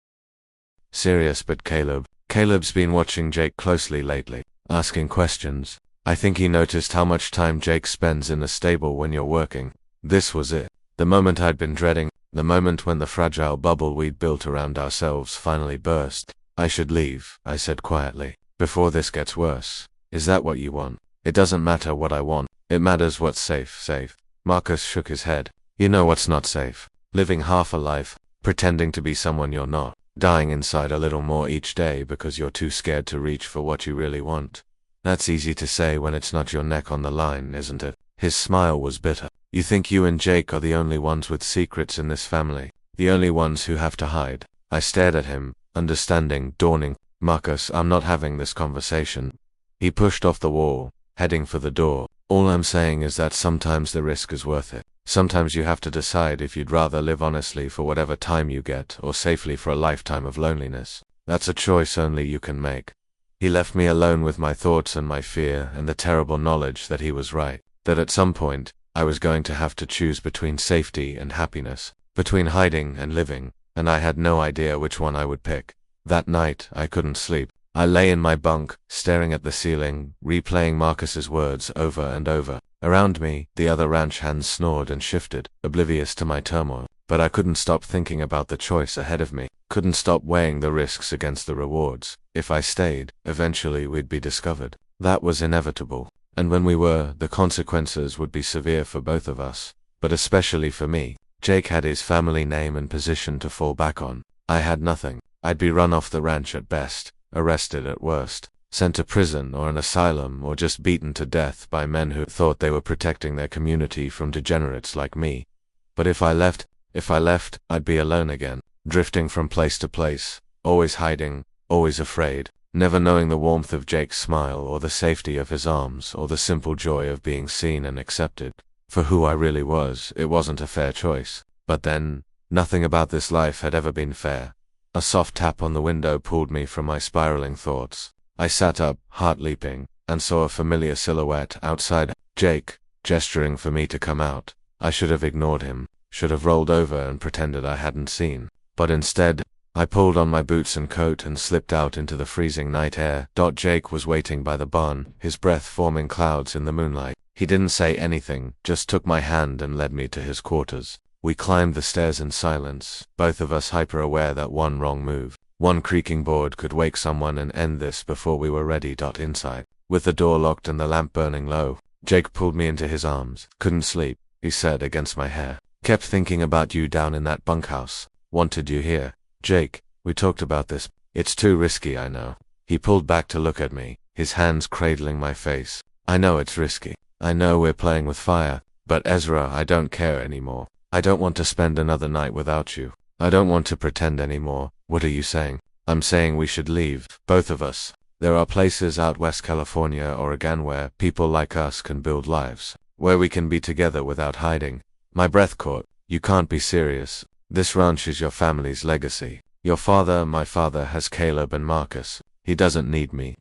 serious. But Caleb's been watching Jake closely lately, asking questions. I think he noticed how much time Jake spends in the stable when you're working. This was it. The moment I'd been dreading, the moment when the fragile bubble we'd built around ourselves finally burst. I should leave, I said quietly, before this gets worse. Is that what you want? It doesn't matter what I want. It matters what's safe. Marcus shook his head. You know what's not safe. Living half a life, pretending to be someone you're not, dying inside a little more each day because you're too scared to reach for what you really want. That's easy to say when it's not your neck on the line, isn't it? His smile was bitter. You think you and Jake are the only ones with secrets in this family, the only ones who have to hide. I stared at him, understanding dawning. Marcus, I'm not having this conversation. He pushed off the wall, heading for the door. All I'm saying is that sometimes the risk is worth it. Sometimes you have to decide if you'd rather live honestly for whatever time you get or safely for a lifetime of loneliness. That's a choice only you can make. He left me alone with my thoughts and my fear and the terrible knowledge that he was right, that at some point, I was going to have to choose between safety and happiness, between hiding and living, and I had no idea which one I would pick. That night, I couldn't sleep. I lay in my bunk, staring at the ceiling, replaying Marcus's words over and over. Around me, the other ranch hands snored and shifted, oblivious to my turmoil. But I couldn't stop thinking about the choice ahead of me, couldn't stop weighing the risks against the rewards. If I stayed, eventually we'd be discovered. That was inevitable. And when we were, the consequences would be severe for both of us. But especially for me. Jake had his family name and position to fall back on. I had nothing. I'd be run off the ranch at best, arrested at worst, sent to prison or an asylum, or just beaten to death by men who thought they were protecting their community from degenerates like me. But if I left, I'd be alone again, drifting from place to place, always hiding, always afraid, never knowing the warmth of Jake's smile or the safety of his arms or the simple joy of being seen and accepted. For who I really was, it wasn't a fair choice. But then, nothing about this life had ever been fair. A soft tap on the window pulled me from my spiraling thoughts. I sat up, heart leaping, and saw a familiar silhouette outside. Jake, gesturing for me to come out. I should have ignored him, should have rolled over and pretended I hadn't seen. But instead, I pulled on my boots and coat and slipped out into the freezing night air. Jake was waiting by the barn, his breath forming clouds in the moonlight. He didn't say anything, just took my hand and led me to his quarters. We climbed the stairs in silence, both of us hyper-aware that one wrong move, one creaking board could wake someone and end this before we were ready. Inside, with the door locked and the lamp burning low, Jake pulled me into his arms. Couldn't sleep, he said against my hair. Kept thinking about you down in that bunkhouse. Wanted you here. Jake, we talked about this. It's too risky, I know. He pulled back to look at me, his hands cradling my face. I know it's risky. I know we're playing with fire. But Ezra, I don't care anymore. I don't want to spend another night without you. I don't want to pretend anymore. What are you saying? I'm saying we should leave, both of us. There are places out West California, Oregon where people like us can build lives, where we can be together without hiding. My breath caught. You can't be serious. This ranch is your family's legacy. Your father, my father, has Caleb and Marcus. He doesn't need me.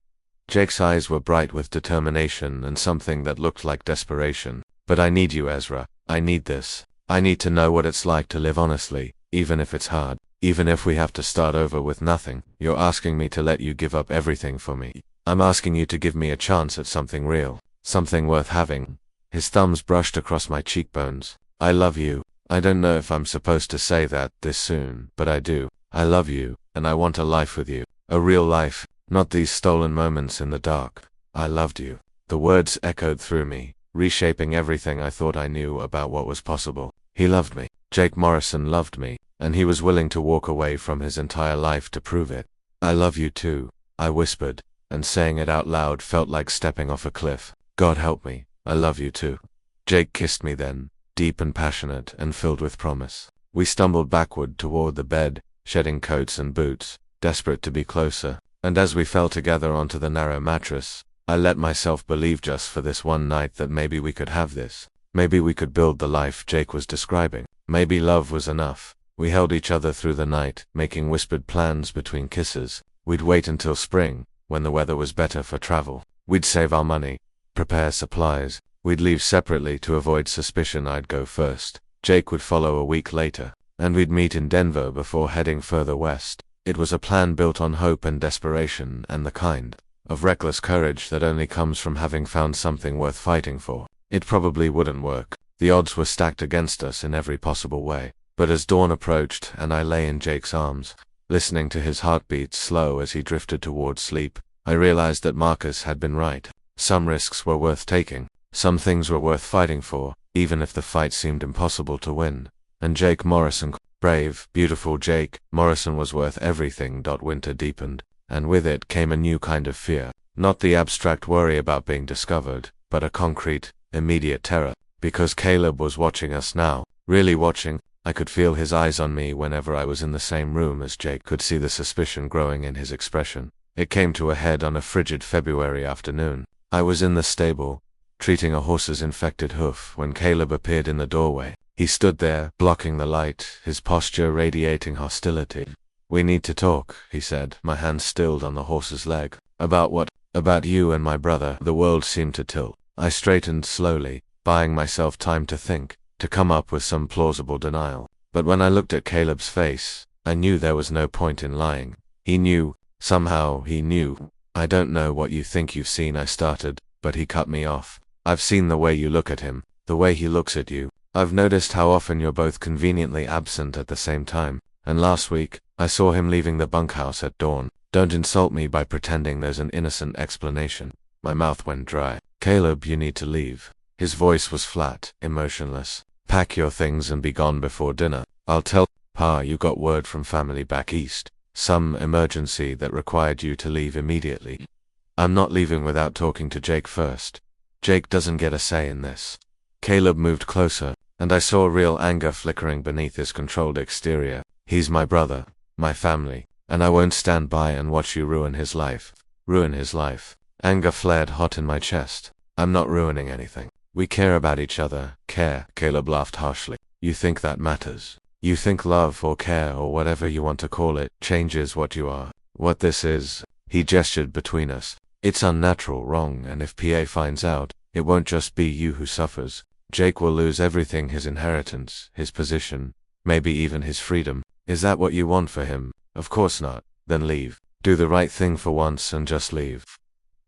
Jake's eyes were bright with determination and something that looked like desperation. But I need you, Ezra. I need this. I need to know what it's like to live honestly, even if it's hard, even if we have to start over with nothing. You're asking me to let you give up everything for me. I'm asking you to give me a chance at something real, something worth having. His thumbs brushed across my cheekbones. I love you. I don't know if I'm supposed to say that this soon, but I do. I love you, and I want a life with you. A real life, not these stolen moments in the dark. I loved you. The words echoed through me, reshaping everything I thought I knew about what was possible. He loved me. Jake Morrison loved me, and he was willing to walk away from his entire life to prove it. I love you too, I whispered, and saying it out loud felt like stepping off a cliff. God help me, I love you too. Jake kissed me then, deep and passionate and filled with promise. We stumbled backward toward the bed, shedding coats and boots, desperate to be closer, and as we fell together onto the narrow mattress, I let myself believe just for this one night that maybe we could have this. Maybe we could build the life Jake was describing. Maybe love was enough. We held each other through the night, making whispered plans between kisses. We'd wait until spring, when the weather was better for travel. We'd save our money, prepare supplies. We'd leave separately to avoid suspicion. I'd go first. Jake would follow a week later, and we'd meet in Denver before heading further west. It was a plan built on hope and desperation, and the kind of reckless courage that only comes from having found something worth fighting for. It probably wouldn't work. The odds were stacked against us in every possible way. But as dawn approached and I lay in Jake's arms, listening to his heartbeat slow as he drifted towards sleep, I realized that Marcus had been right. Some risks were worth taking. Some things were worth fighting for, even if the fight seemed impossible to win. And Jake Morrison, brave, beautiful Jake Morrison, was worth everything. Winter deepened, and with it came a new kind of fear. Not the abstract worry about being discovered, but a concrete, immediate terror. Because Caleb was watching us now, really watching. I could feel his eyes on me whenever I was in the same room as Jake, could see the suspicion growing in his expression. It came to a head on a frigid February afternoon. I was in the stable, treating a horse's infected hoof, when Caleb appeared in the doorway. He stood there, blocking the light, his posture radiating hostility. "We need to talk," he said, my hand stilled on the horse's leg. "About what?" "About you and my brother." The world seemed to tilt. I straightened slowly, buying myself time to think, to come up with some plausible denial. But when I looked at Caleb's face, I knew there was no point in lying. He knew. Somehow he knew. "I don't know what you think you've seen," I started, but he cut me off. "I've seen the way you look at him, the way he looks at you. I've noticed how often you're both conveniently absent at the same time. And last week, I saw him leaving the bunkhouse at dawn. Don't insult me by pretending there's an innocent explanation." My mouth went dry. "Caleb, you need to leave." His voice was flat, emotionless. "Pack your things and be gone before dinner. I'll tell Pa you got word from family back east. Some emergency that required you to leave immediately." "I'm not leaving without talking to Jake first. Jake doesn't get a say in this." Caleb moved closer, and I saw real anger flickering beneath his controlled exterior. "He's my brother, my family, and I won't stand by and watch you ruin his life." Ruin his life. Anger flared hot in my chest. "I'm not ruining anything. We care about each other." "Care?" Caleb laughed harshly. "You think that matters? You think love or care or whatever you want to call it changes what you are? What this is?" He gestured between us. "It's unnatural, wrong, and if PA finds out, it won't just be you who suffers. Jake will lose everything, his inheritance, his position, maybe even his freedom. Is that what you want for him? Of course not. Then leave. Do the right thing for once and just leave."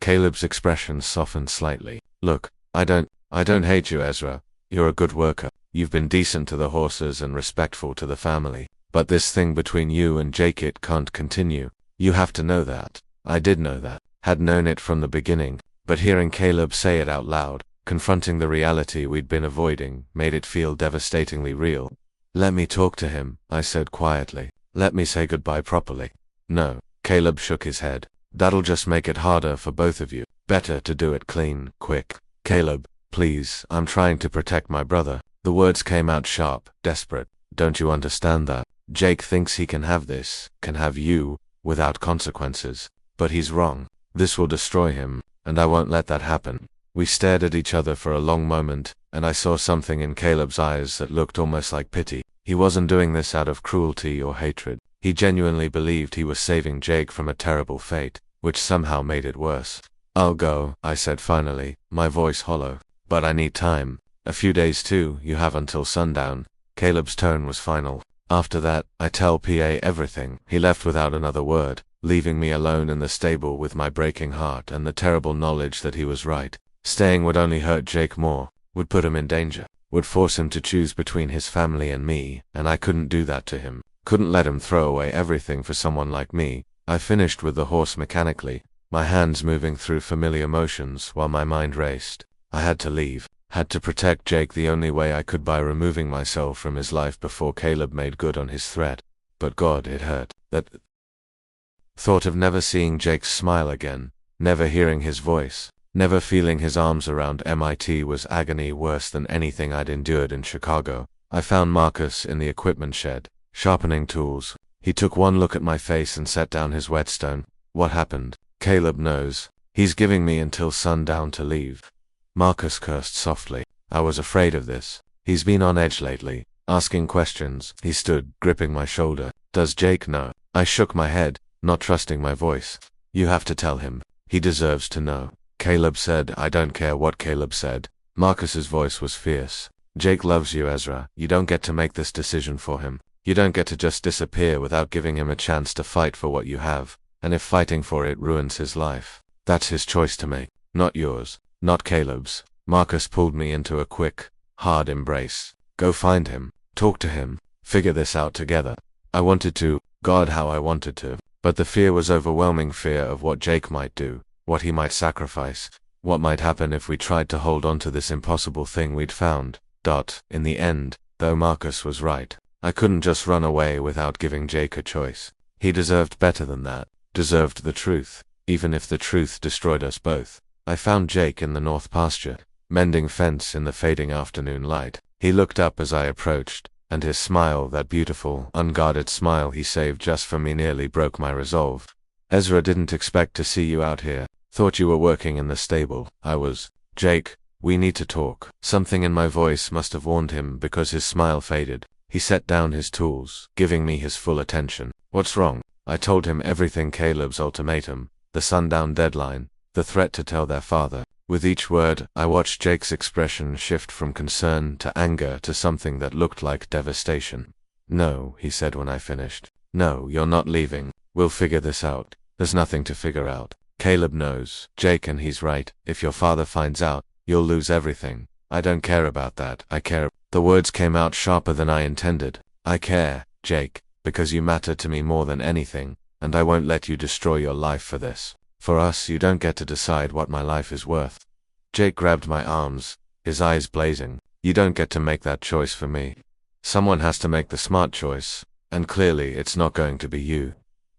Caleb's expression softened slightly. "Look, I don't hate you, Ezra. You're a good worker. You've been decent to the horses and respectful to the family. But this thing between you and Jake, it can't continue. You have to know that." I did know that. Had known it from the beginning. But hearing Caleb say it out loud, Confronting the reality we'd been avoiding made it feel devastatingly real. "Let me talk to him," I said quietly. "Let me say goodbye properly." "No." Caleb shook his head. "That'll just make it harder for both of you. Better to do it clean, quick." "Caleb, please, I'm trying to protect my brother." The words came out sharp, desperate. "Don't you understand that? Jake thinks he can have this, can have you, without consequences. But he's wrong. This will destroy him, and I won't let that happen." We stared at each other for a long moment, and I saw something in Caleb's eyes that looked almost like pity. He wasn't doing this out of cruelty or hatred. He genuinely believed he was saving Jake from a terrible fate, which somehow made it worse. "I'll go," I said finally, my voice hollow. "But I need time. A few days too, you have until sundown." Caleb's tone was final. "After that, I tell PA everything." He left without another word, leaving me alone in the stable with my breaking heart and the terrible knowledge that he was right. Staying would only hurt Jake more, would put him in danger, would force him to choose between his family and me, and I couldn't do that to him. Couldn't let him throw away everything for someone like me. I finished with the horse mechanically, my hands moving through familiar motions while my mind raced. I had to leave, had to protect Jake the only way I could by removing myself from his life before Caleb made good on his threat. But God, it hurt. That thought of never seeing Jake's smile again, never hearing his voice, never feeling his arms around MIT was agony worse than anything I'd endured in Chicago. I found Marcus in the equipment shed, sharpening tools. He took one look at my face and set down his whetstone. "What happened?" "Caleb knows. He's giving me until sundown to leave." Marcus cursed softly. "I was afraid of this. He's been on edge lately, asking questions." He stood, gripping my shoulder. "Does Jake know?" I shook my head, not trusting my voice. "You have to tell him. He deserves to know." Caleb said. "I don't care what Caleb said." Marcus's voice was fierce. "Jake loves you, Ezra. You don't get to make this decision for him. You don't get to just disappear without giving him a chance to fight for what you have, and if fighting for it ruins his life, that's his choice to make, not yours, not Caleb's." Marcus pulled me into a quick, hard embrace. "Go find him. Talk to him. Figure this out together." I wanted to, God how I wanted to, but the fear was overwhelming, fear of what Jake might do, what he might sacrifice, what might happen if we tried to hold on to this impossible thing we'd found. In the end, though Marcus was right, I couldn't just run away without giving Jake a choice. He deserved better than that, deserved the truth, even if the truth destroyed us both. I found Jake in the north pasture, mending fence in the fading afternoon light. He looked up as I approached, and his smile, that beautiful, unguarded smile he saved just for me, nearly broke my resolve. "Ezra didn't expect to see you out here. Thought you were working in the stable." I was. "Jake, we need to talk." Something in my voice must have warned him because his smile faded. He set down his tools, giving me his full attention. "What's wrong?" I told him everything: Caleb's ultimatum, the sundown deadline, the threat to tell their father. With each word, I watched Jake's expression shift from concern to anger to something that looked like devastation. "No," he said when I finished. "No, you're not leaving. We'll figure this out." "There's nothing to figure out. Caleb knows, Jake, and he's right. If your father finds out, you'll lose everything." "I don't care about that. I care." The words came out sharper than I intended. "I care, Jake, because you matter to me more than anything, and I won't let you destroy your life for this. For us, you don't get to decide what my life is worth." Jake grabbed my arms, his eyes blazing. "You don't get to make that choice for me. Someone has to make the smart choice, and clearly it's not going to be you."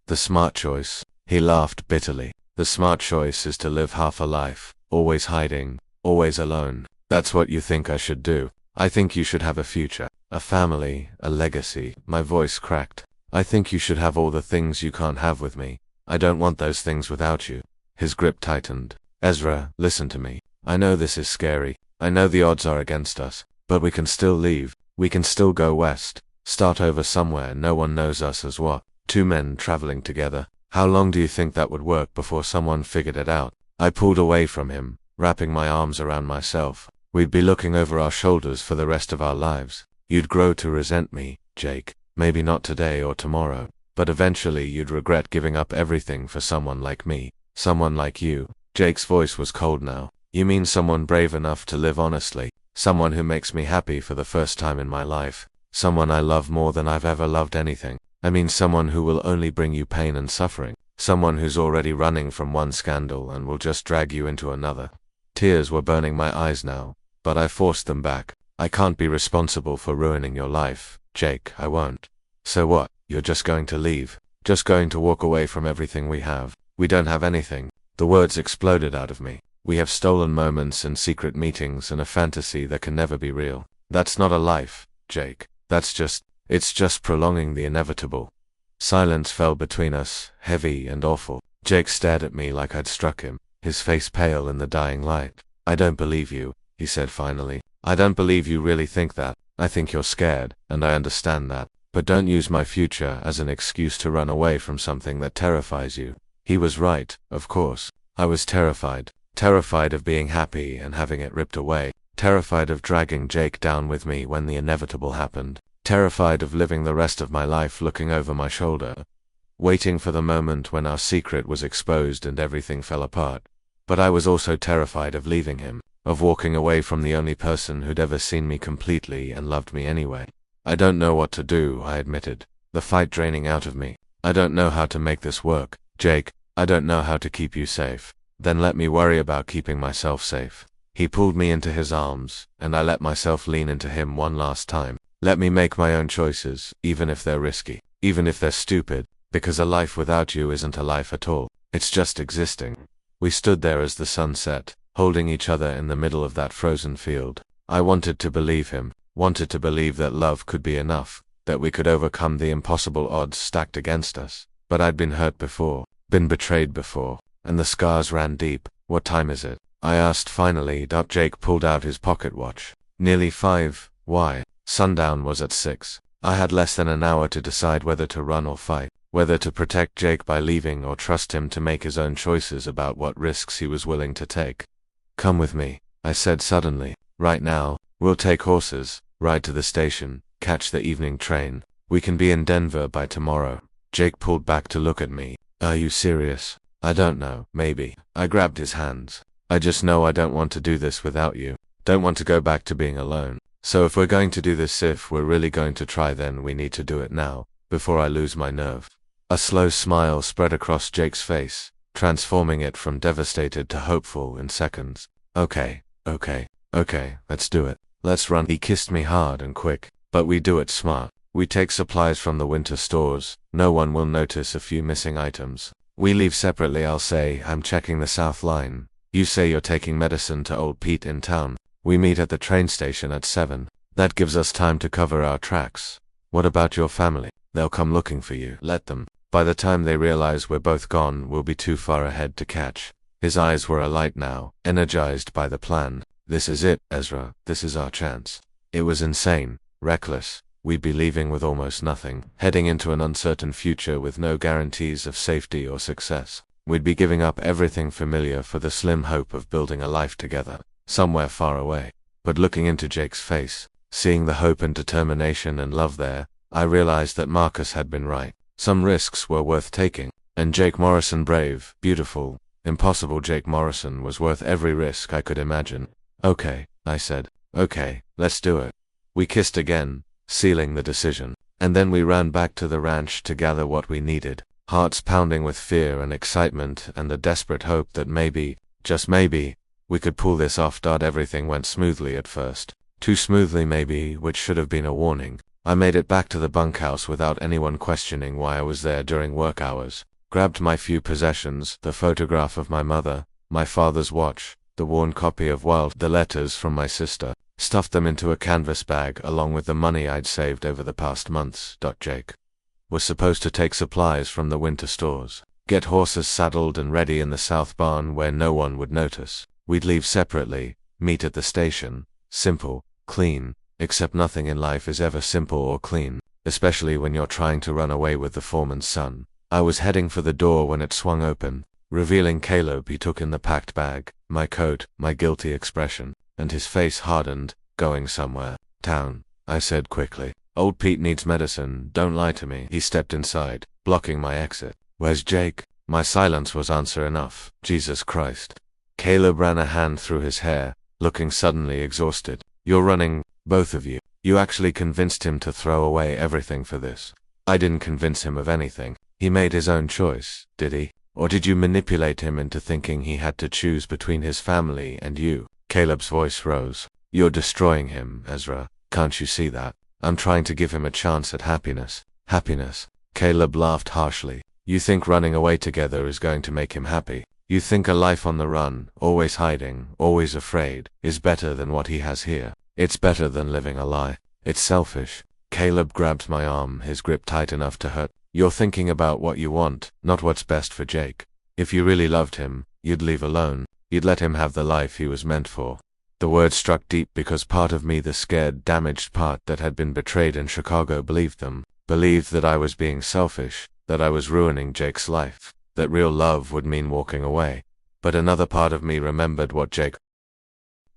"The smart choice?" He laughed bitterly. "The smart choice is to live half a life, always hiding, always alone. That's what you think I should do. I think you should have a future, a family, a legacy." My voice cracked. "I think you should have all the things you can't have with me. I don't want those things without you." His grip tightened. "Ezra, listen to me. I know this is scary. I know the odds are against us, but we can still leave. We can still go west, start over somewhere no one knows us as what. Two men traveling together. How long do you think that would work before someone figured it out?" I pulled away from him, wrapping my arms around myself. "We'd be looking over our shoulders for the rest of our lives. You'd grow to resent me, Jake. Maybe not today or tomorrow, but eventually you'd regret giving up everything for someone like me, someone like you." Jake's voice was cold now. "You mean someone brave enough to live honestly, someone who makes me happy for the first time in my life, someone I love more than I've ever loved anything. I mean someone who will only bring you pain and suffering, someone who's already running from one scandal and will just drag you into another. Tears were burning my eyes now, but I forced them back. I can't be responsible for ruining your life, Jake, I won't. So what, you're just going to leave? Just going to walk away from everything we have? We don't have anything. The words exploded out of me. We have stolen moments and secret meetings and a fantasy that can never be real. That's not a life, Jake. It's just prolonging the inevitable. Silence fell between us, heavy and awful. Jake stared at me like I'd struck him, his face pale in the dying light. I don't believe you, he said finally. I don't believe you really think that. I think you're scared, and I understand that. But don't use my future as an excuse to run away from something that terrifies you. He was right, of course. I was terrified. Terrified of being happy and having it ripped away. Terrified of dragging Jake down with me when the inevitable happened. Terrified of living the rest of my life looking over my shoulder, waiting for the moment when our secret was exposed and everything fell apart. But I was also terrified of leaving him, of walking away from the only person who'd ever seen me completely and loved me anyway. I don't know what to do, I admitted, the fight draining out of me. I don't know how to make this work, Jake. I don't know how to keep you safe. Then let me worry about keeping myself safe. He pulled me into his arms, and I let myself lean into him one last time. Let me make my own choices, even if they're risky, even if they're stupid, because a life without you isn't a life at all. It's just existing. We stood there as the sun set, holding each other in the middle of that frozen field. I wanted to believe him, wanted to believe that love could be enough, that we could overcome the impossible odds stacked against us. But I'd been hurt before, been betrayed before, and the scars ran deep. What time is it? I asked finally. Jake pulled out his pocket watch. Nearly 5. Why? Sundown was at 6. I had less than an hour to decide whether to run or fight, whether to protect Jake by leaving or trust him to make his own choices about what risks he was willing to take. Come with me, I said suddenly. Right now. We'll take horses, ride to the station, catch the evening train. We can be in Denver by tomorrow. Jake pulled back to look at me. Are you serious? I don't know, maybe. I grabbed his hands. I just know I don't want to do this without you. Don't want to go back to being alone. So if we're going to do this, if we're really going to try, then we need to do it now, before I lose my nerve. A slow smile spread across Jake's face, transforming it from devastated to hopeful in seconds. Okay, let's do it. Let's run. He kissed me hard and quick, but we do it smart. We take supplies from the winter stores. No one will notice a few missing items. We leave separately. I'll say I'm checking the South Line. You say you're taking medicine to old Pete in town. We meet at the train station at 7. That gives us time to cover our tracks. What about your family? They'll come looking for you. Let them. By the time they realize we're both gone, we'll be too far ahead to catch. His eyes were alight now, energized by the plan. This is it, Ezra. This is our chance. It was insane, reckless. We'd be leaving with almost nothing, heading into an uncertain future with no guarantees of safety or success. We'd be giving up everything familiar for the slim hope of building a life together, somewhere far away. But looking into Jake's face, seeing the hope and determination and love there, I realized that Marcus had been right. Some risks were worth taking, and Jake Morrison, brave, beautiful, impossible Jake Morrison, was worth every risk I could imagine. Okay, I said. Okay, let's do it. We kissed again, sealing the decision, and then we ran back to the ranch to gather what we needed, hearts pounding with fear and excitement and the desperate hope that maybe, just maybe, we could pull this off. Everything went smoothly at first. Too smoothly maybe, which should have been a warning. I made it back to the bunkhouse without anyone questioning why I was there during work hours, grabbed my few possessions, the photograph of my mother, my father's watch, the worn copy of Wild, the letters from my sister, stuffed them into a canvas bag along with the money I'd saved over the past months. Jake was supposed to take supplies from the winter stores, get horses saddled and ready in the south barn where no one would notice. We'd leave separately, meet at the station. Simple, clean, except nothing in life is ever simple or clean, especially when you're trying to run away with the foreman's son. I was heading for the door when it swung open, revealing Caleb. He took in the packed bag, my coat, my guilty expression, and his face hardened. Going somewhere. Town, I said quickly. Old Pete needs medicine, don't lie to me. He stepped inside, blocking my exit. Where's Jake? My silence was answer enough. Jesus Christ. Caleb ran a hand through his hair, looking suddenly exhausted. You're running, both of you. You actually convinced him to throw away everything for this. I didn't convince him of anything. He made his own choice, did he? Or did you manipulate him into thinking he had to choose between his family and you? Caleb's voice rose. You're destroying him, Ezra. Can't you see that? I'm trying to give him a chance at happiness. Happiness? Caleb laughed harshly. You think running away together is going to make him happy? You think a life on the run, always hiding, always afraid, is better than what he has here? It's better than living a lie. It's selfish. Caleb grabbed my arm, his grip tight enough to hurt. You're thinking about what you want, not what's best for Jake. If you really loved him, you'd leave alone. You'd let him have the life he was meant for. The words struck deep because part of me, the scared, damaged part that had been betrayed in Chicago, believed them. Believed that I was being selfish, that I was ruining Jake's life, that real love would mean walking away. But another part of me remembered what Jake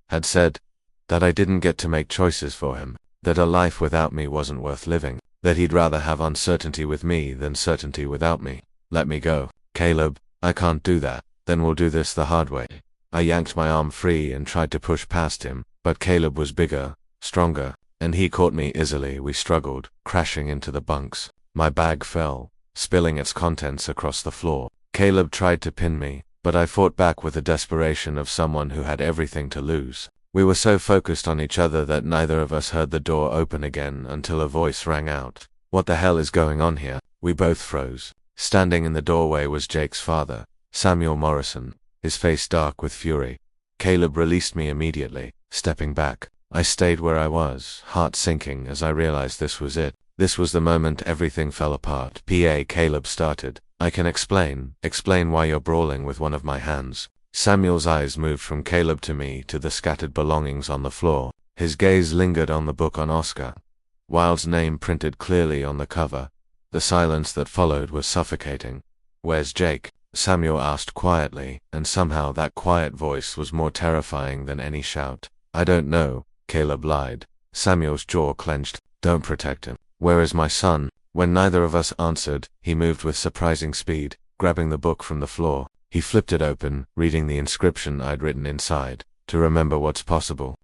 had said, that I didn't get to make choices for him, that a life without me wasn't worth living, that he'd rather have uncertainty with me than certainty without me. Let me go. Caleb, I can't do that. Then we'll do this the hard way. I yanked my arm free and tried to push past him, but Caleb was bigger, stronger, and he caught me easily. We struggled, crashing into the bunks. My bag fell, spilling its contents across the floor. Caleb tried to pin me, but I fought back with the desperation of someone who had everything to lose. We were so focused on each other that neither of us heard the door open again until a voice rang out. What the hell is going on here? We both froze. Standing in the doorway was Jake's father, Samuel Morrison, his face dark with fury. Caleb released me immediately, stepping back. I stayed where I was, heart sinking as I realized this was it. This was the moment everything fell apart. Caleb started. I can explain why you're brawling with one of my hands. Samuel's eyes moved from Caleb to me to the scattered belongings on the floor. His gaze lingered on the book on Oscar Wilde's name printed clearly on the cover. The silence that followed was suffocating. Where's Jake? Samuel asked quietly, and somehow that quiet voice was more terrifying than any shout. I don't know, Caleb lied. Samuel's jaw clenched. Don't protect him. Where is my son? When neither of us answered, he moved with surprising speed, grabbing the book from the floor. He flipped it open, reading the inscription I'd written inside. To remember what's possible.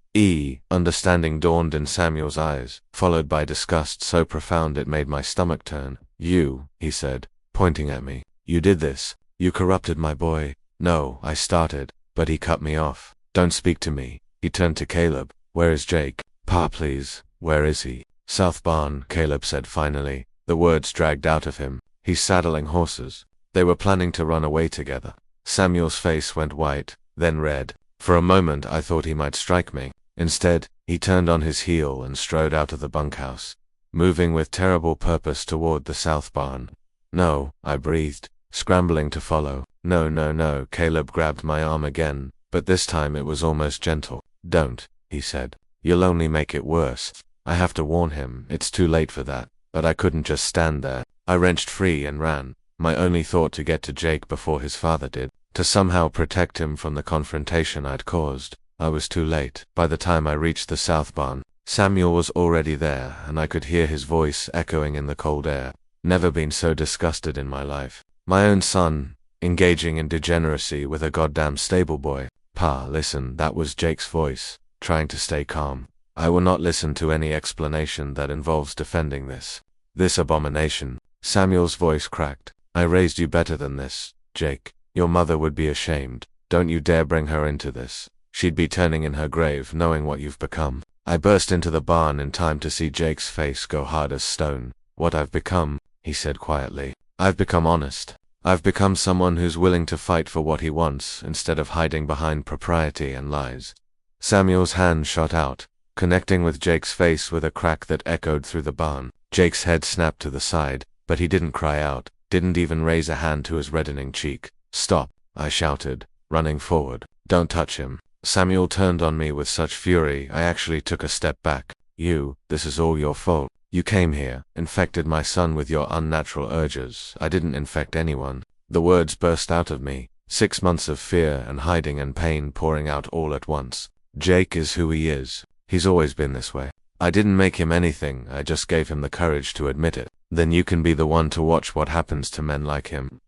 Understanding dawned in Samuel's eyes, followed by disgust so profound it made my stomach turn. You, he said, pointing at me. You did this. You corrupted my boy. No, I started, but he cut me off. Don't speak to me. He turned to Caleb. Where is Jake? Pa, please. Where is he? South Barn, Caleb said finally. The words dragged out of him. He's saddling horses. They were planning to run away together. Samuel's face went white, then red. For a moment I thought he might strike me. Instead, he turned on his heel and strode out of the bunkhouse, moving with terrible purpose toward the south barn. No, I breathed, scrambling to follow. No, Caleb grabbed my arm again, but this time it was almost gentle. Don't, he said. You'll only make it worse. I have to warn him, it's too late for that. But I couldn't just stand there. I wrenched free and ran. My only thought to get to Jake before his father did, to somehow protect him from the confrontation I'd caused. I was too late. By the time I reached the south barn, Samuel was already there, and I could hear his voice echoing in the cold air. Never been so disgusted in my life. My own son, engaging in degeneracy with a goddamn stable boy. Pa, listen, that was Jake's voice, trying to stay calm. I will not listen to any explanation that involves defending this abomination. Samuel's voice cracked. I raised you better than this, Jake. Your mother would be ashamed. Don't you dare bring her into this. She'd be turning in her grave knowing what you've become. I burst into the barn in time to see Jake's face go hard as stone. What I've become, he said quietly. I've become honest. I've become someone who's willing to fight for what he wants instead of hiding behind propriety and lies. Samuel's hand shot out, connecting with Jake's face with a crack that echoed through the barn. Jake's head snapped to the side, but he didn't cry out, didn't even raise a hand to his reddening cheek. Stop, I shouted, running forward. Don't touch him. Samuel turned on me with such fury I actually took a step back. This is all your fault. You came here, infected my son with your unnatural urges. I didn't infect anyone. The words burst out of me, 6 months of fear and hiding and pain pouring out all at once. Jake is who he is. He's always been this way. I didn't make him anything, I just gave him the courage to admit it. Then you can be the one to watch what happens to men like him.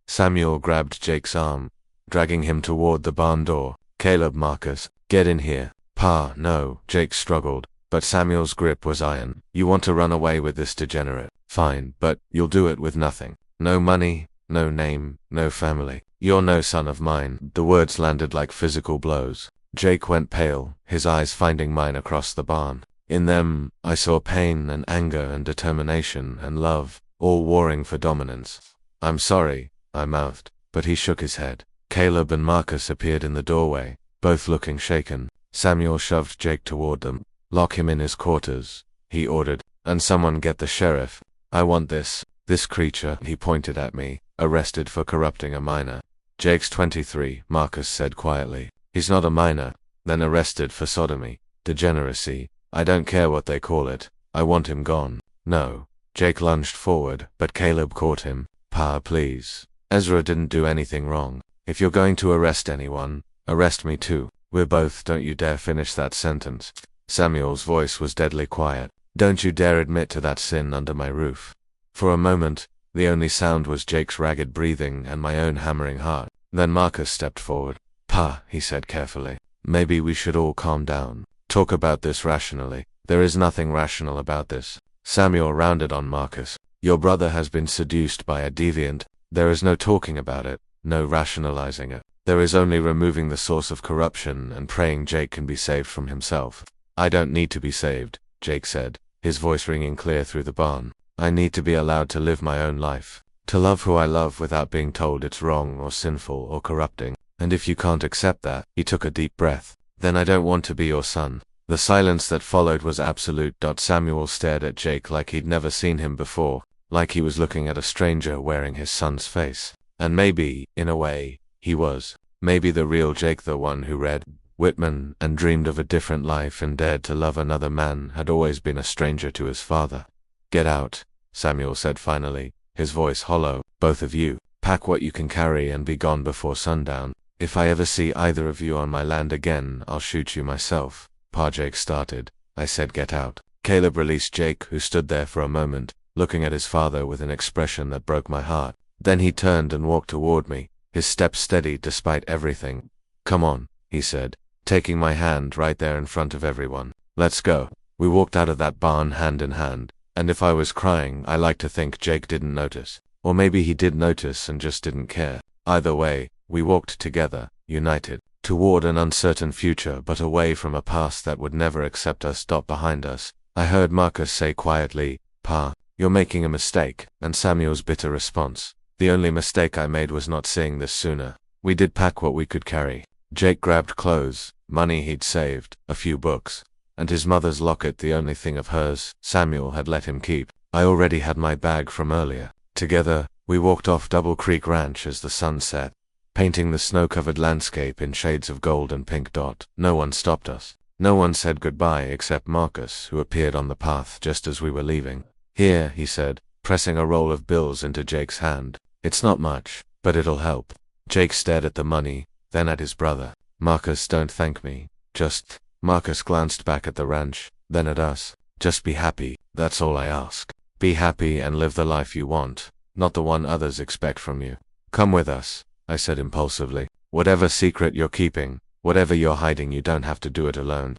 Samuel grabbed Jake's arm, dragging him toward the barn door. Caleb, Marcus, get in here. Pa, no, Jake struggled, but Samuel's grip was iron. You want to run away with this degenerate? Fine, but you'll do it with nothing. No money, no name, no family. You're no son of mine. The words landed like physical blows. Jake went pale, his eyes finding mine across the barn. In them, I saw pain and anger and determination and love, all warring for dominance. I'm sorry, I mouthed, but he shook his head. Caleb and Marcus appeared in the doorway, both looking shaken. Samuel shoved Jake toward them. Lock him in his quarters, he ordered, and someone get the sheriff. I want this creature, he pointed at me, arrested for corrupting a minor. Jake's 23, Marcus said quietly. He's not a minor, then arrested for sodomy, degeneracy. I don't care what they call it. I want him gone. No. Jake lunged forward, but Caleb caught him. Pa, please. Ezra didn't do anything wrong. If you're going to arrest anyone, arrest me too. We're both. Don't you dare finish that sentence. Samuel's voice was deadly quiet. Don't you dare admit to that sin under my roof. For a moment, the only sound was Jake's ragged breathing and my own hammering heart. Then Marcus stepped forward. Pa, he said carefully, maybe we should all calm down. Talk about this rationally. There is nothing rational about this. Samuel rounded on Marcus. Your brother has been seduced by a deviant. There is no talking about it, no rationalizing it. There is only removing the source of corruption and praying Jake can be saved from himself. I don't need to be saved, Jake said, his voice ringing clear through the barn. I need to be allowed to live my own life, to love who I love without being told it's wrong or sinful or corrupting. And if you can't accept that, he took a deep breath, then I don't want to be your son. The silence that followed was absolute. Samuel stared at Jake like he'd never seen him before, like he was looking at a stranger wearing his son's face. And maybe, in a way, he was. Maybe the real Jake, the one who read Whitman and dreamed of a different life and dared to love another man, had always been a stranger to his father. Get out, Samuel said finally, his voice hollow. Both of you, pack what you can carry and be gone before sundown. If I ever see either of you on my land again, I'll shoot you myself. Pa, Jake started. I said get out. Caleb released Jake, who stood there for a moment, looking at his father with an expression that broke my heart. Then he turned and walked toward me, his steps steady despite everything. Come on, he said, taking my hand right there in front of everyone. Let's go. We walked out of that barn hand in hand, and if I was crying, I like to think Jake didn't notice. Or maybe he did notice and just didn't care. Either way, we walked together, united, toward an uncertain future but away from a past that would never accept us. Behind us, I heard Marcus say quietly, Pa, you're making a mistake, and Samuel's bitter response. The only mistake I made was not seeing this sooner. We did pack what we could carry. Jake grabbed clothes, money he'd saved, a few books, and his mother's locket, the only thing of hers Samuel had let him keep. I already had my bag from earlier. Together, we walked off Double Creek Ranch as the sun set, painting the snow-covered landscape in shades of gold and pink. No one stopped us. No one said goodbye except Marcus, who appeared on the path just as we were leaving. Here, he said, pressing a roll of bills into Jake's hand. It's not much, but it'll help. Jake stared at the money, then at his brother. Marcus, don't thank me. Just... Marcus glanced back at the ranch, then at us. Just be happy, that's all I ask. Be happy and live the life you want, not the one others expect from you. Come with us, I said impulsively. Whatever secret you're keeping, whatever you're hiding, you don't have to do it alone.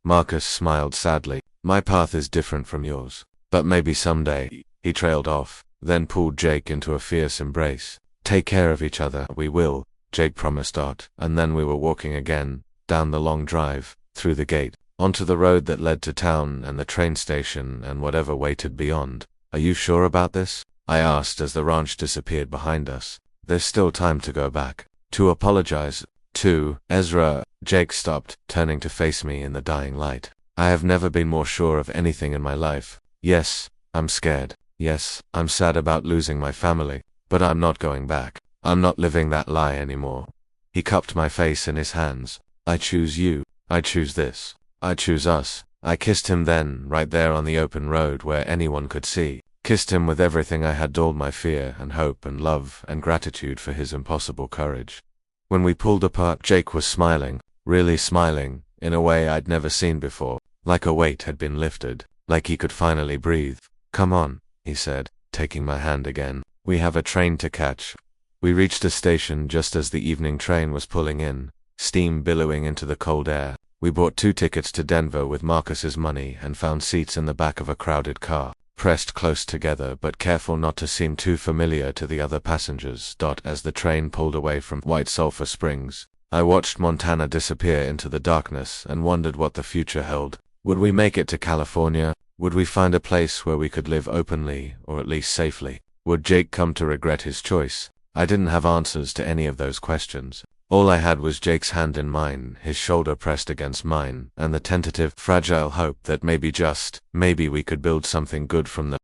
Marcus smiled sadly. My path is different from yours. But maybe someday. He trailed off, then pulled Jake into a fierce embrace. Take care of each other. We will, Jake promised. And then we were walking again, down the long drive, through the gate, onto the road that led to town and the train station and whatever waited beyond. Are you sure about this? I asked as the ranch disappeared behind us. There's still time to go back. To apologize. To Ezra. Jake stopped, turning to face me in the dying light. I have never been more sure of anything in my life. Yes, I'm scared. Yes, I'm sad about losing my family. But I'm not going back. I'm not living that lie anymore. He cupped my face in his hands. I choose you. I choose this. I choose us. I kissed him then, right there on the open road where anyone could see. Kissed him with everything I had, all my fear and hope and love and gratitude for his impossible courage. When we pulled apart, Jake was smiling, really smiling, in a way I'd never seen before, like a weight had been lifted, like he could finally breathe. Come on, he said, taking my hand again. We have a train to catch. We reached a station just as the evening train was pulling in, steam billowing into the cold air. We bought 2 tickets to Denver with Marcus's money and found seats in the back of a crowded car. pressed close together but careful not to seem too familiar to the other passengers. As the train pulled away from White Sulphur Springs, I watched Montana disappear into the darkness and wondered what the future held. Would we make it to California? Would we find a place where we could live openly, or at least safely? Would Jake come to regret his choice? I didn't have answers to any of those questions. All I had was Jake's hand in mine, his shoulder pressed against mine, and the tentative, fragile hope that maybe we could build something good from the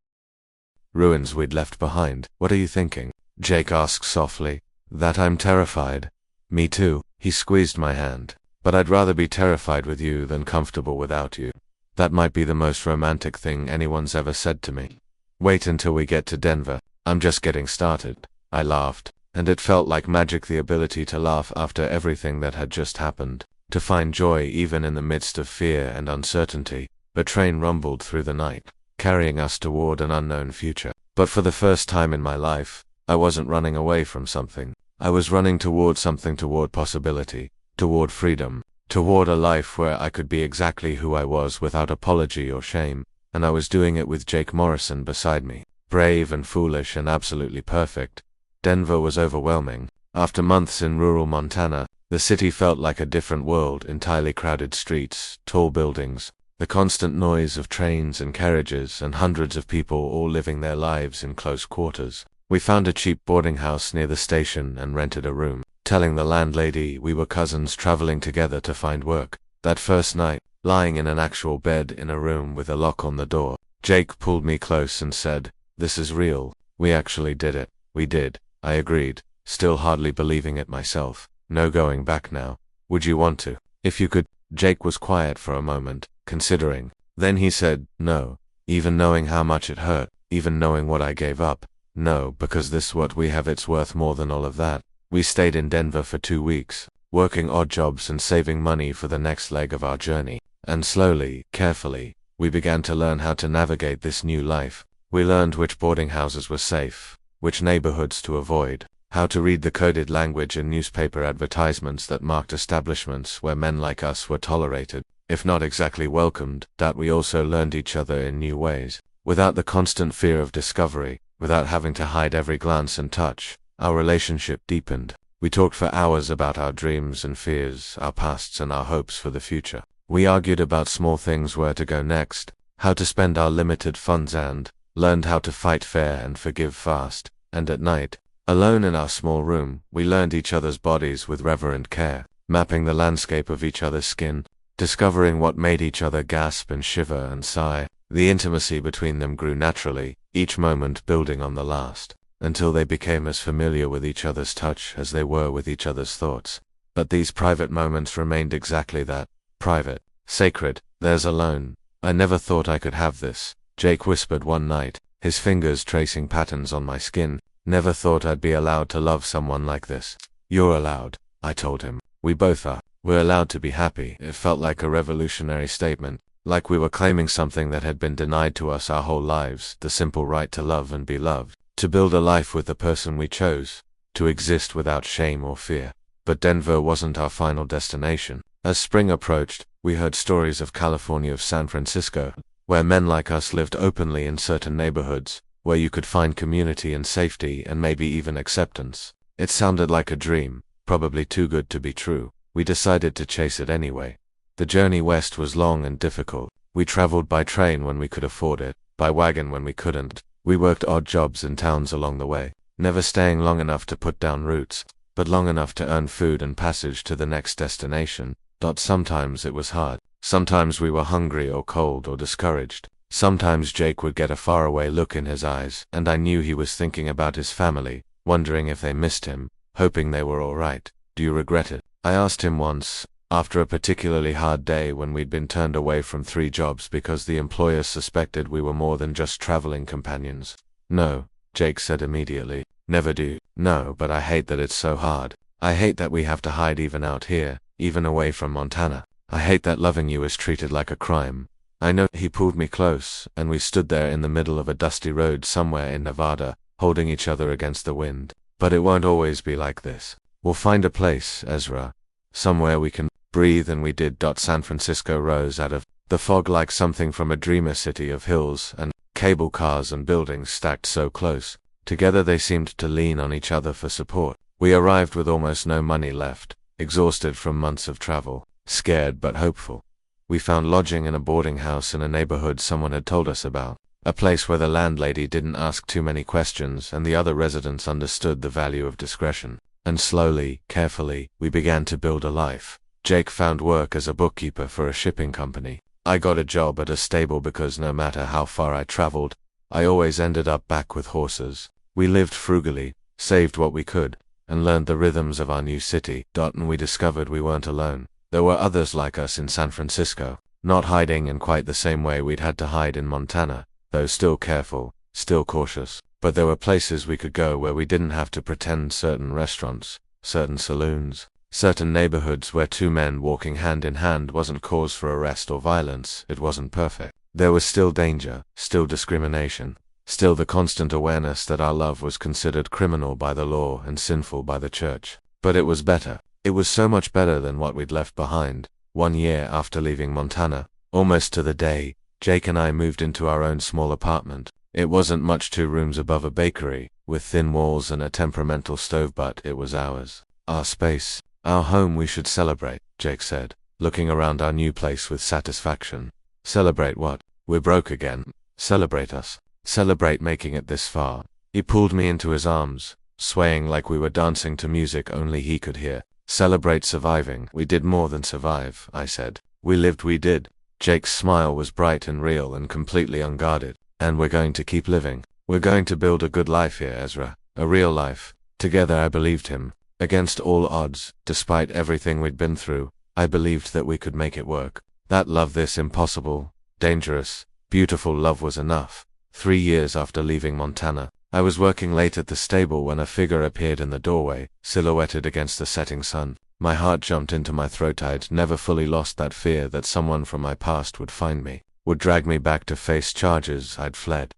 ruins we'd left behind. What are you thinking? Jake asked softly. That I'm terrified. Me too. He squeezed my hand. But I'd rather be terrified with you than comfortable without you. That might be the most romantic thing anyone's ever said to me. Wait until we get to Denver. I'm just getting started. I laughed, and it felt like magic, the ability to laugh after everything that had just happened, to find joy even in the midst of fear and uncertainty. The train rumbled through the night, carrying us toward an unknown future. But for the first time in my life, I wasn't running away from something. I was running toward something, toward possibility, toward freedom, toward a life where I could be exactly who I was without apology or shame, and I was doing it with Jake Morrison beside me. Brave and foolish and absolutely perfect. Denver was overwhelming. After months in rural Montana, the city felt like a different world. Entirely crowded streets, tall buildings, the constant noise of trains and carriages, and hundreds of people all living their lives in close quarters. We found a cheap boarding house near the station and rented a room, telling the landlady we were cousins traveling together to find work. That first night, lying in an actual bed in a room with a lock on the door, Jake pulled me close and said, "This is real. We actually did it." We did, I agreed, still hardly believing it myself. No going back now. Would you want to? If you could. Jake was quiet for a moment, considering. Then he said, "No. Even knowing how much it hurt, even knowing what I gave up. No, because this what we have, it's worth more than all of that." We stayed in Denver for 2 weeks, working odd jobs and saving money for the next leg of our journey. And slowly, carefully, we began to learn how to navigate this new life. We learned which boarding houses were safe, which neighborhoods to avoid, how to read the coded language in newspaper advertisements that marked establishments where men like us were tolerated, if not exactly welcomed. That we also learned each other in new ways, without the constant fear of discovery, without having to hide every glance and touch. Our relationship deepened. We talked for hours about our dreams and fears, our pasts and our hopes for the future. We argued about small things, where to go next, how to spend our limited funds, and learned how to fight fair and forgive fast. And at night, alone in our small room, we learned each other's bodies with reverent care, mapping the landscape of each other's skin, discovering what made each other gasp and shiver and sigh. The intimacy between them grew naturally, each moment building on the last, until they became as familiar with each other's touch as they were with each other's thoughts. But these private moments remained exactly that, private, sacred. "There's alone. I never thought I could have this," Jake whispered one night, his fingers tracing patterns on my skin. "Never thought I'd be allowed to love someone like this." "You're allowed," I told him. "We both are. We're allowed to be happy." It felt like a revolutionary statement, like we were claiming something that had been denied to us our whole lives, the simple right to love and be loved, to build a life with the person we chose, to exist without shame or fear. But Denver wasn't our final destination. As spring approached, we heard stories of California, of San Francisco, where men like us lived openly in certain neighborhoods, where you could find community and safety and maybe even acceptance. It sounded like a dream, probably too good to be true. We decided to chase it anyway. The journey west was long and difficult. We traveled by train when we could afford it, by wagon when we couldn't. We worked odd jobs in towns along the way, never staying long enough to put down roots, but long enough to earn food and passage to the next destination. Sometimes it was hard. Sometimes we were hungry or cold or discouraged. Sometimes Jake would get a faraway look in his eyes, and I knew he was thinking about his family, wondering if they missed him, hoping they were all right. "Do you regret it?" I asked him once, after a particularly hard day when we'd been turned away from 3 jobs because the employers suspected we were more than just traveling companions. "No," Jake said immediately. "Never do." "No, but I hate that it's so hard. I hate that we have to hide even out here, even away from Montana. I hate that loving you is treated like a crime." I know. He pulled me close, and we stood there in the middle of a dusty road somewhere in Nevada, holding each other against the wind. "But it won't always be like this. We'll find a place, Ezra. Somewhere we can breathe," and we did. San Francisco rose out of the fog like something from a dreamer city of hills and Cable cars and buildings stacked so close. Together they seemed to lean on each other for support. We arrived with almost no money left, exhausted from months of travel, scared but hopeful. We found lodging in a boarding house in a neighborhood someone had told us about, a place where the landlady didn't ask too many questions and the other residents understood the value of discretion. And slowly, carefully, we began to build a life. Jake found work as a bookkeeper for a shipping company. I got a job at a stable because no matter how far I traveled, I always ended up back with horses. We lived frugally, saved what we could, and learned the rhythms of our new city. And we discovered we weren't alone. There were others like us in San Francisco, not hiding in quite the same way we'd had to hide in Montana, though still careful, still cautious. But there were places we could go where we didn't have to pretend, certain restaurants, certain saloons, certain neighborhoods where two men walking hand in hand wasn't cause for arrest or violence. It wasn't perfect. There was still danger, still discrimination, still the constant awareness that our love was considered criminal by the law and sinful by the church. But it was better. It was so much better than what we'd left behind. 1 year after leaving Montana, almost to the day, Jake and I moved into our own small apartment. It wasn't much, 2 rooms above a bakery, with thin walls and a temperamental stove, but it was ours. Our space. Our home. We should celebrate, Jake said, looking around our new place with satisfaction. Celebrate what? We're broke again. Celebrate us. Celebrate making it this far. He pulled me into his arms, swaying like we were dancing to music only he could hear. Celebrate surviving. We did more than survive, I said. We lived, we did. Jake's smile was bright and real and completely unguarded. And we're going to keep living. We're going to build a good life here, Ezra. A real life. Together I believed him. Against all odds, despite everything we'd been through, I believed that we could make it work. That love, this impossible, dangerous, beautiful love, was enough. 3 years after leaving Montana, I was working late at the stable when a figure appeared in the doorway, silhouetted against the setting sun. My heart jumped into my throat. I'd never fully lost that fear that someone from my past would find me, would drag me back to face charges I'd fled.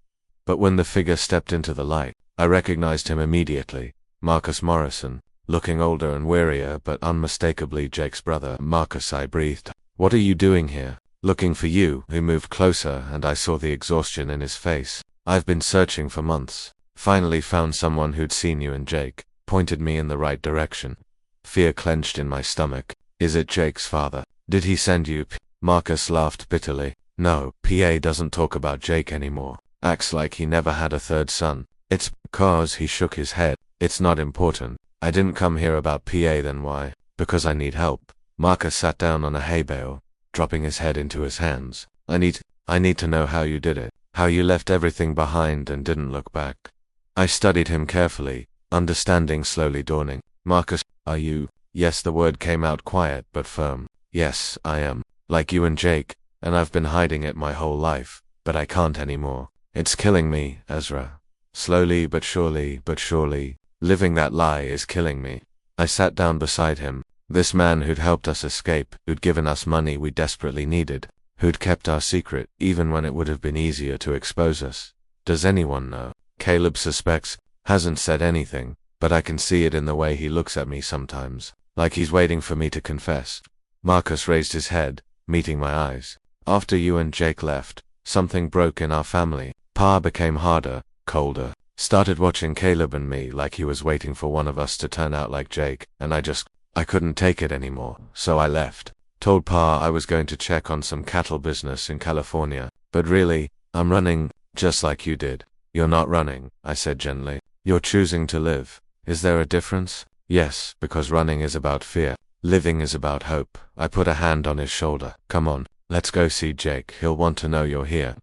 But when the figure stepped into the light, I recognized him immediately. Marcus Morrison, looking older and wearier but unmistakably Jake's brother. Marcus, I breathed. What are you doing here? Looking for you. He moved closer and I saw the exhaustion in his face. I've been searching for months. Finally found someone who'd seen you and Jake. Pointed me in the right direction. Fear clenched in my stomach. Is it Jake's father? Did he send you? Marcus laughed bitterly. No, PA doesn't talk about Jake anymore. Acts like he never had a third son. It's because he shook his head. It's not important. I didn't come here about PA, then why? Because I need help. Marcus sat down on a hay bale, dropping his head into his hands. I need to know how you did it. How you left everything behind and didn't look back. I studied him carefully, understanding slowly dawning. Marcus, are you? Yes, the word came out quiet but firm. Yes, I am. Like you and Jake, and I've been hiding it my whole life, but I can't anymore. It's killing me, Ezra. Slowly but surely, living that lie is killing me. I sat down beside him, this man who'd helped us escape, who'd given us money we desperately needed, who'd kept our secret even when it would have been easier to expose us. Does anyone know? Caleb suspects, hasn't said anything, but I can see it in the way he looks at me sometimes, like he's waiting for me to confess. Marcus raised his head, meeting my eyes. After you and Jake left, something broke in our family. Pa became harder, colder, started watching Caleb and me like he was waiting for one of us to turn out like Jake, and I couldn't take it anymore, so I left. Told Pa I was going to check on some cattle business in California, but really, I'm running, just like you did. You're not running, I said gently. You're choosing to live. Is there a difference? Yes, because running is about fear. Living is about hope. I put a hand on his shoulder. Come on, let's go see Jake. He'll want to know you're here.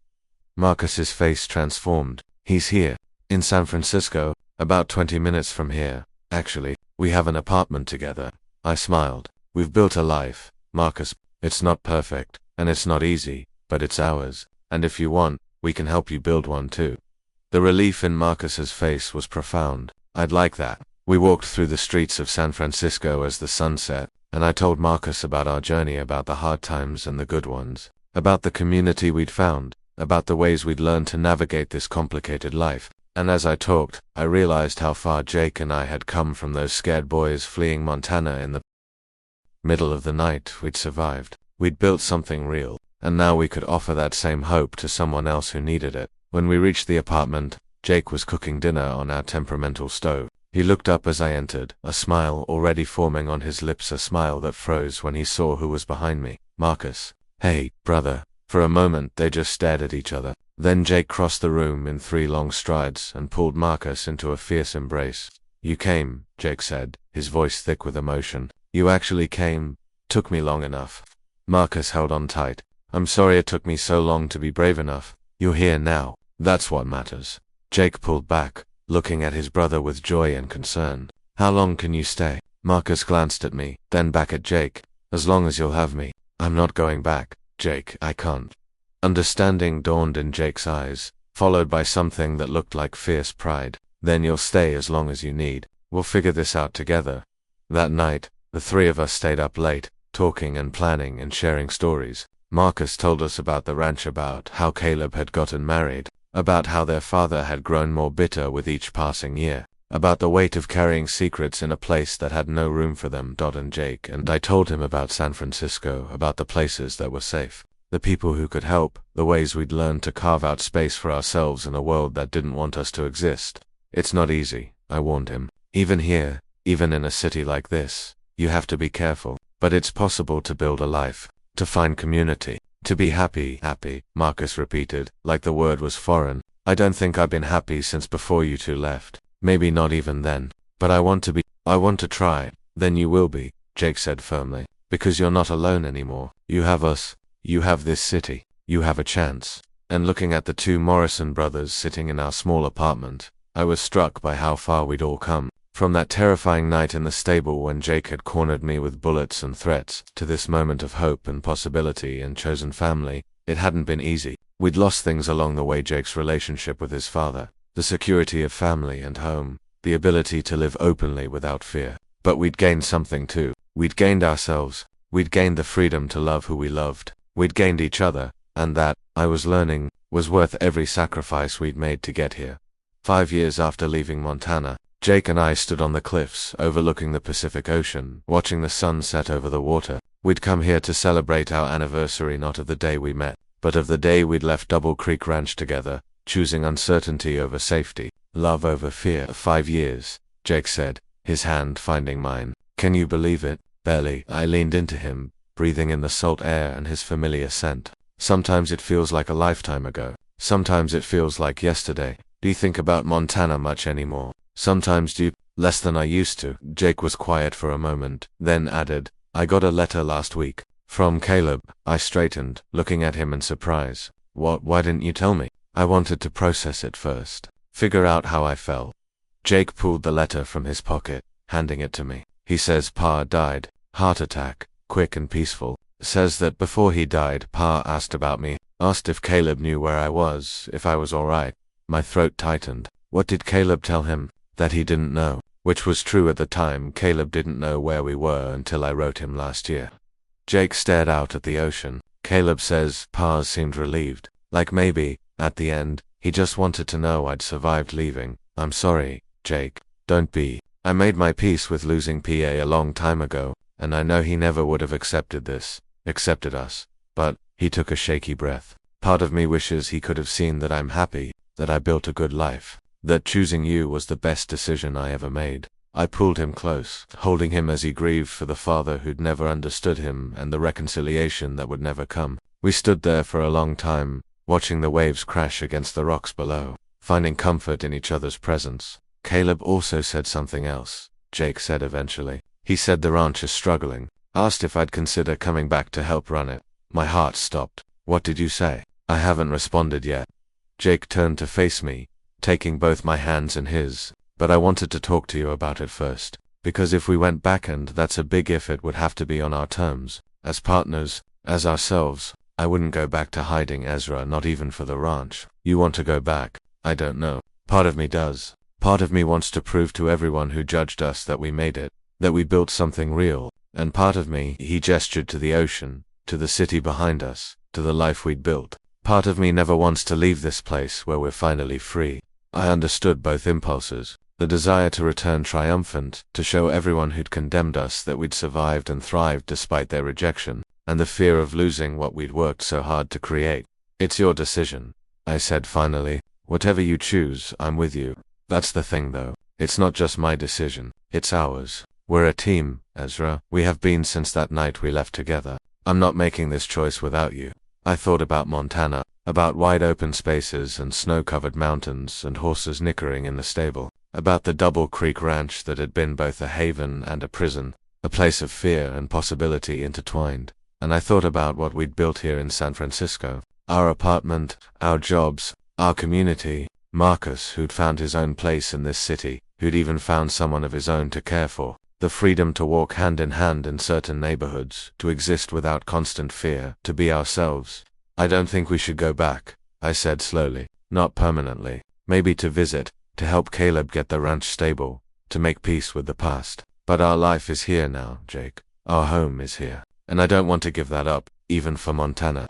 Marcus's face transformed. He's here. In San Francisco, about 20 minutes from here. Actually, we have an apartment together. I smiled. We've built a life, Marcus. It's not perfect, and it's not easy, but it's ours. And if you want, we can help you build one too. The relief in Marcus's face was profound. I'd like that. We walked through the streets of San Francisco as the sun set, and I told Marcus about our journey, about the hard times and the good ones, about the community we'd found, about the ways we'd learned to navigate this complicated life. And as I talked, I realized how far Jake and I had come from those scared boys fleeing Montana in the middle of the night. We'd survived. We'd built something real, and now we could offer that same hope to someone else who needed it. When we reached the apartment, Jake was cooking dinner on our temperamental stove. He looked up as I entered, a smile already forming on his lips, a smile that froze when he saw who was behind me. Marcus. Hey, brother. For a moment they just stared at each other. Then Jake crossed the room in 3 long strides and pulled Marcus into a fierce embrace. You came, Jake said, his voice thick with emotion. You actually came. Took me long enough. Marcus held on tight. I'm sorry it took me so long to be brave enough. You're here now. That's what matters. Jake pulled back, looking at his brother with joy and concern. How long can you stay? Marcus glanced at me, then back at Jake. As long as you'll have me. I'm not going back, Jake, I can't. Understanding dawned in Jake's eyes, followed by something that looked like fierce pride. Then you'll stay as long as you need. We'll figure this out together. That night, the 3 of us stayed up late, talking and planning and sharing stories. Marcus told us about the ranch, about how Caleb had gotten married, about how their father had grown more bitter with each passing year, about the weight of carrying secrets in a place that had no room for them. And Jake and I told him about San Francisco, about the places that were safe, the people who could help, the ways we'd learned to carve out space for ourselves in a world that didn't want us to exist. It's not easy, I warned him. Even here, even in a city like this, you have to be careful. But it's possible to build a life, to find community, to be happy. Happy, Marcus repeated, like the word was foreign. I don't think I've been happy since before you 2 left. Maybe not even then. But I want to be. I want to try. Then you will be, Jake said firmly. Because you're not alone anymore. You have us. You have this city. You have a chance. And looking at the 2 Morrison brothers sitting in our small apartment, I was struck by how far we'd all come. From that terrifying night in the stable when Jake had cornered me with bullets and threats, to this moment of hope and possibility and chosen family, it hadn't been easy. We'd lost things along the way: Jake's relationship with his father, the security of family and home, the ability to live openly without fear. But we'd gained something too. We'd gained ourselves. We'd gained the freedom to love who we loved. We'd gained each other, and that, I was learning, was worth every sacrifice we'd made to get here. 5 years after leaving Montana, Jake and I stood on the cliffs overlooking the Pacific Ocean, watching the sun set over the water. We'd come here to celebrate our anniversary, not of the day we met, but of the day we'd left Double Creek Ranch together, choosing uncertainty over safety, love over fear. 5 years, Jake said, his hand finding mine. Can you believe it? Barely. I leaned into him, breathing in the salt air and his familiar scent. Sometimes it feels like a lifetime ago. Sometimes it feels like yesterday. Do you think about Montana much anymore? Sometimes do you? Less than I used to. Jake was quiet for a moment, then added, I got a letter last week. From Caleb. I straightened, looking at him in surprise. What? Why didn't you tell me? I wanted to process it first. Figure out how I felt. Jake pulled the letter from his pocket, handing it to me. He says Pa died. Heart attack. Quick and peaceful. Says that before he died, Pa asked about me. Asked if Caleb knew where I was, if I was alright. My throat tightened. What did Caleb tell him? That he didn't know. Which was true at the time. Caleb didn't know where we were until I wrote him last year. Jake stared out at the ocean. Caleb says Pa seemed relieved. Like maybe, at the end, he just wanted to know I'd survived leaving. I'm sorry, Jake. Don't be. I made my peace with losing PA a long time ago, and I know he never would have accepted us. But, he took a shaky breath. Part of me wishes he could have seen that I'm happy, that I built a good life. That choosing you was the best decision I ever made. I pulled him close, holding him as he grieved for the father who'd never understood him and the reconciliation that would never come. We stood there for a long time, watching the waves crash against the rocks below, finding comfort in each other's presence. Caleb also said something else, Jake said eventually. He said the ranch is struggling. Asked if I'd consider coming back to help run it. My heart stopped. What did you say? I haven't responded yet. Jake turned to face me, taking both my hands in his, but I wanted to talk to you about it first, because if we went back, and that's a big if, it would have to be on our terms, as partners, as ourselves. I wouldn't go back to hiding Ezra, not even for the ranch. You want to go back? I don't know. Part of me does. Part of me wants to prove to everyone who judged us that we made it, that we built something real, and part of me, he gestured to the ocean, to the city behind us, to the life we'd built. Part of me never wants to leave this place where we're finally free. I understood both impulses, the desire to return triumphant, to show everyone who'd condemned us that we'd survived and thrived despite their rejection, and the fear of losing what we'd worked so hard to create. It's your decision, I said finally. Whatever you choose, I'm with you. That's the thing though. It's not just my decision. It's ours. We're a team, Ezra. We have been since that night we left together. I'm not making this choice without you. I thought about Montana, about wide open spaces and snow-covered mountains and horses nickering in the stable, about the Double Creek Ranch that had been both a haven and a prison, a place of fear and possibility intertwined. And I thought about what we'd built here in San Francisco. Our apartment, our jobs, our community. Marcus, who'd found his own place in this city, who'd even found someone of his own to care for. The freedom to walk hand in hand in certain neighborhoods, to exist without constant fear, to be ourselves. I don't think we should go back, I said slowly. Not permanently. Maybe to visit, to help Caleb get the ranch stable, to make peace with the past. But our life is here now, Jake. Our home is here. And I don't want to give that up, even for Montana.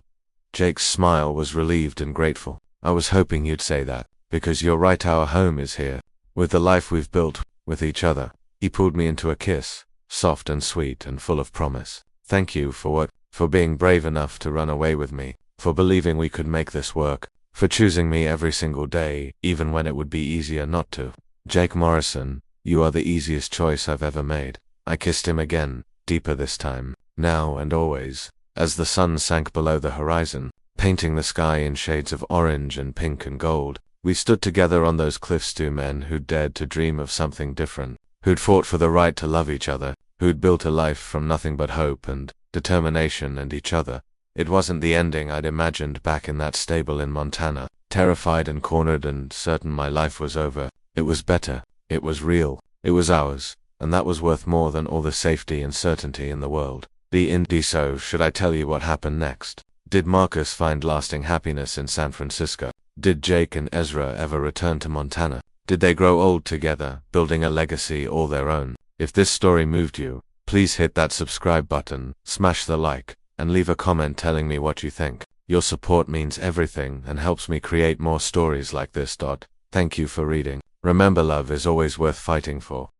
Jake's smile was relieved and grateful. I was hoping you'd say that, because you're right, our home is here. With the life we've built, with each other. He pulled me into a kiss, soft and sweet and full of promise. Thank you for being brave enough to run away with me, for believing we could make this work, for choosing me every single day, even when it would be easier not to. Jake Morrison, you are the easiest choice I've ever made. I kissed him again, deeper this time, now and always, as the sun sank below the horizon, painting the sky in shades of orange and pink and gold. We stood together on those cliffs, two men who'd dared to dream of something different, who'd fought for the right to love each other, who'd built a life from nothing but hope and determination and each other. It wasn't the ending I'd imagined back in that stable in Montana, terrified and cornered and certain my life was over. It was better. It was real. It was ours. And that was worth more than all the safety and certainty in the world. So should I tell you what happened next? Did Marcus find lasting happiness in San Francisco? Did Jake and Ezra ever return to Montana? Did they grow old together, building a legacy all their own? If this story moved you, please hit that subscribe button, smash the like, and leave a comment telling me what you think. Your support means everything and helps me create more stories like this. Thank you for reading. Remember, love is always worth fighting for.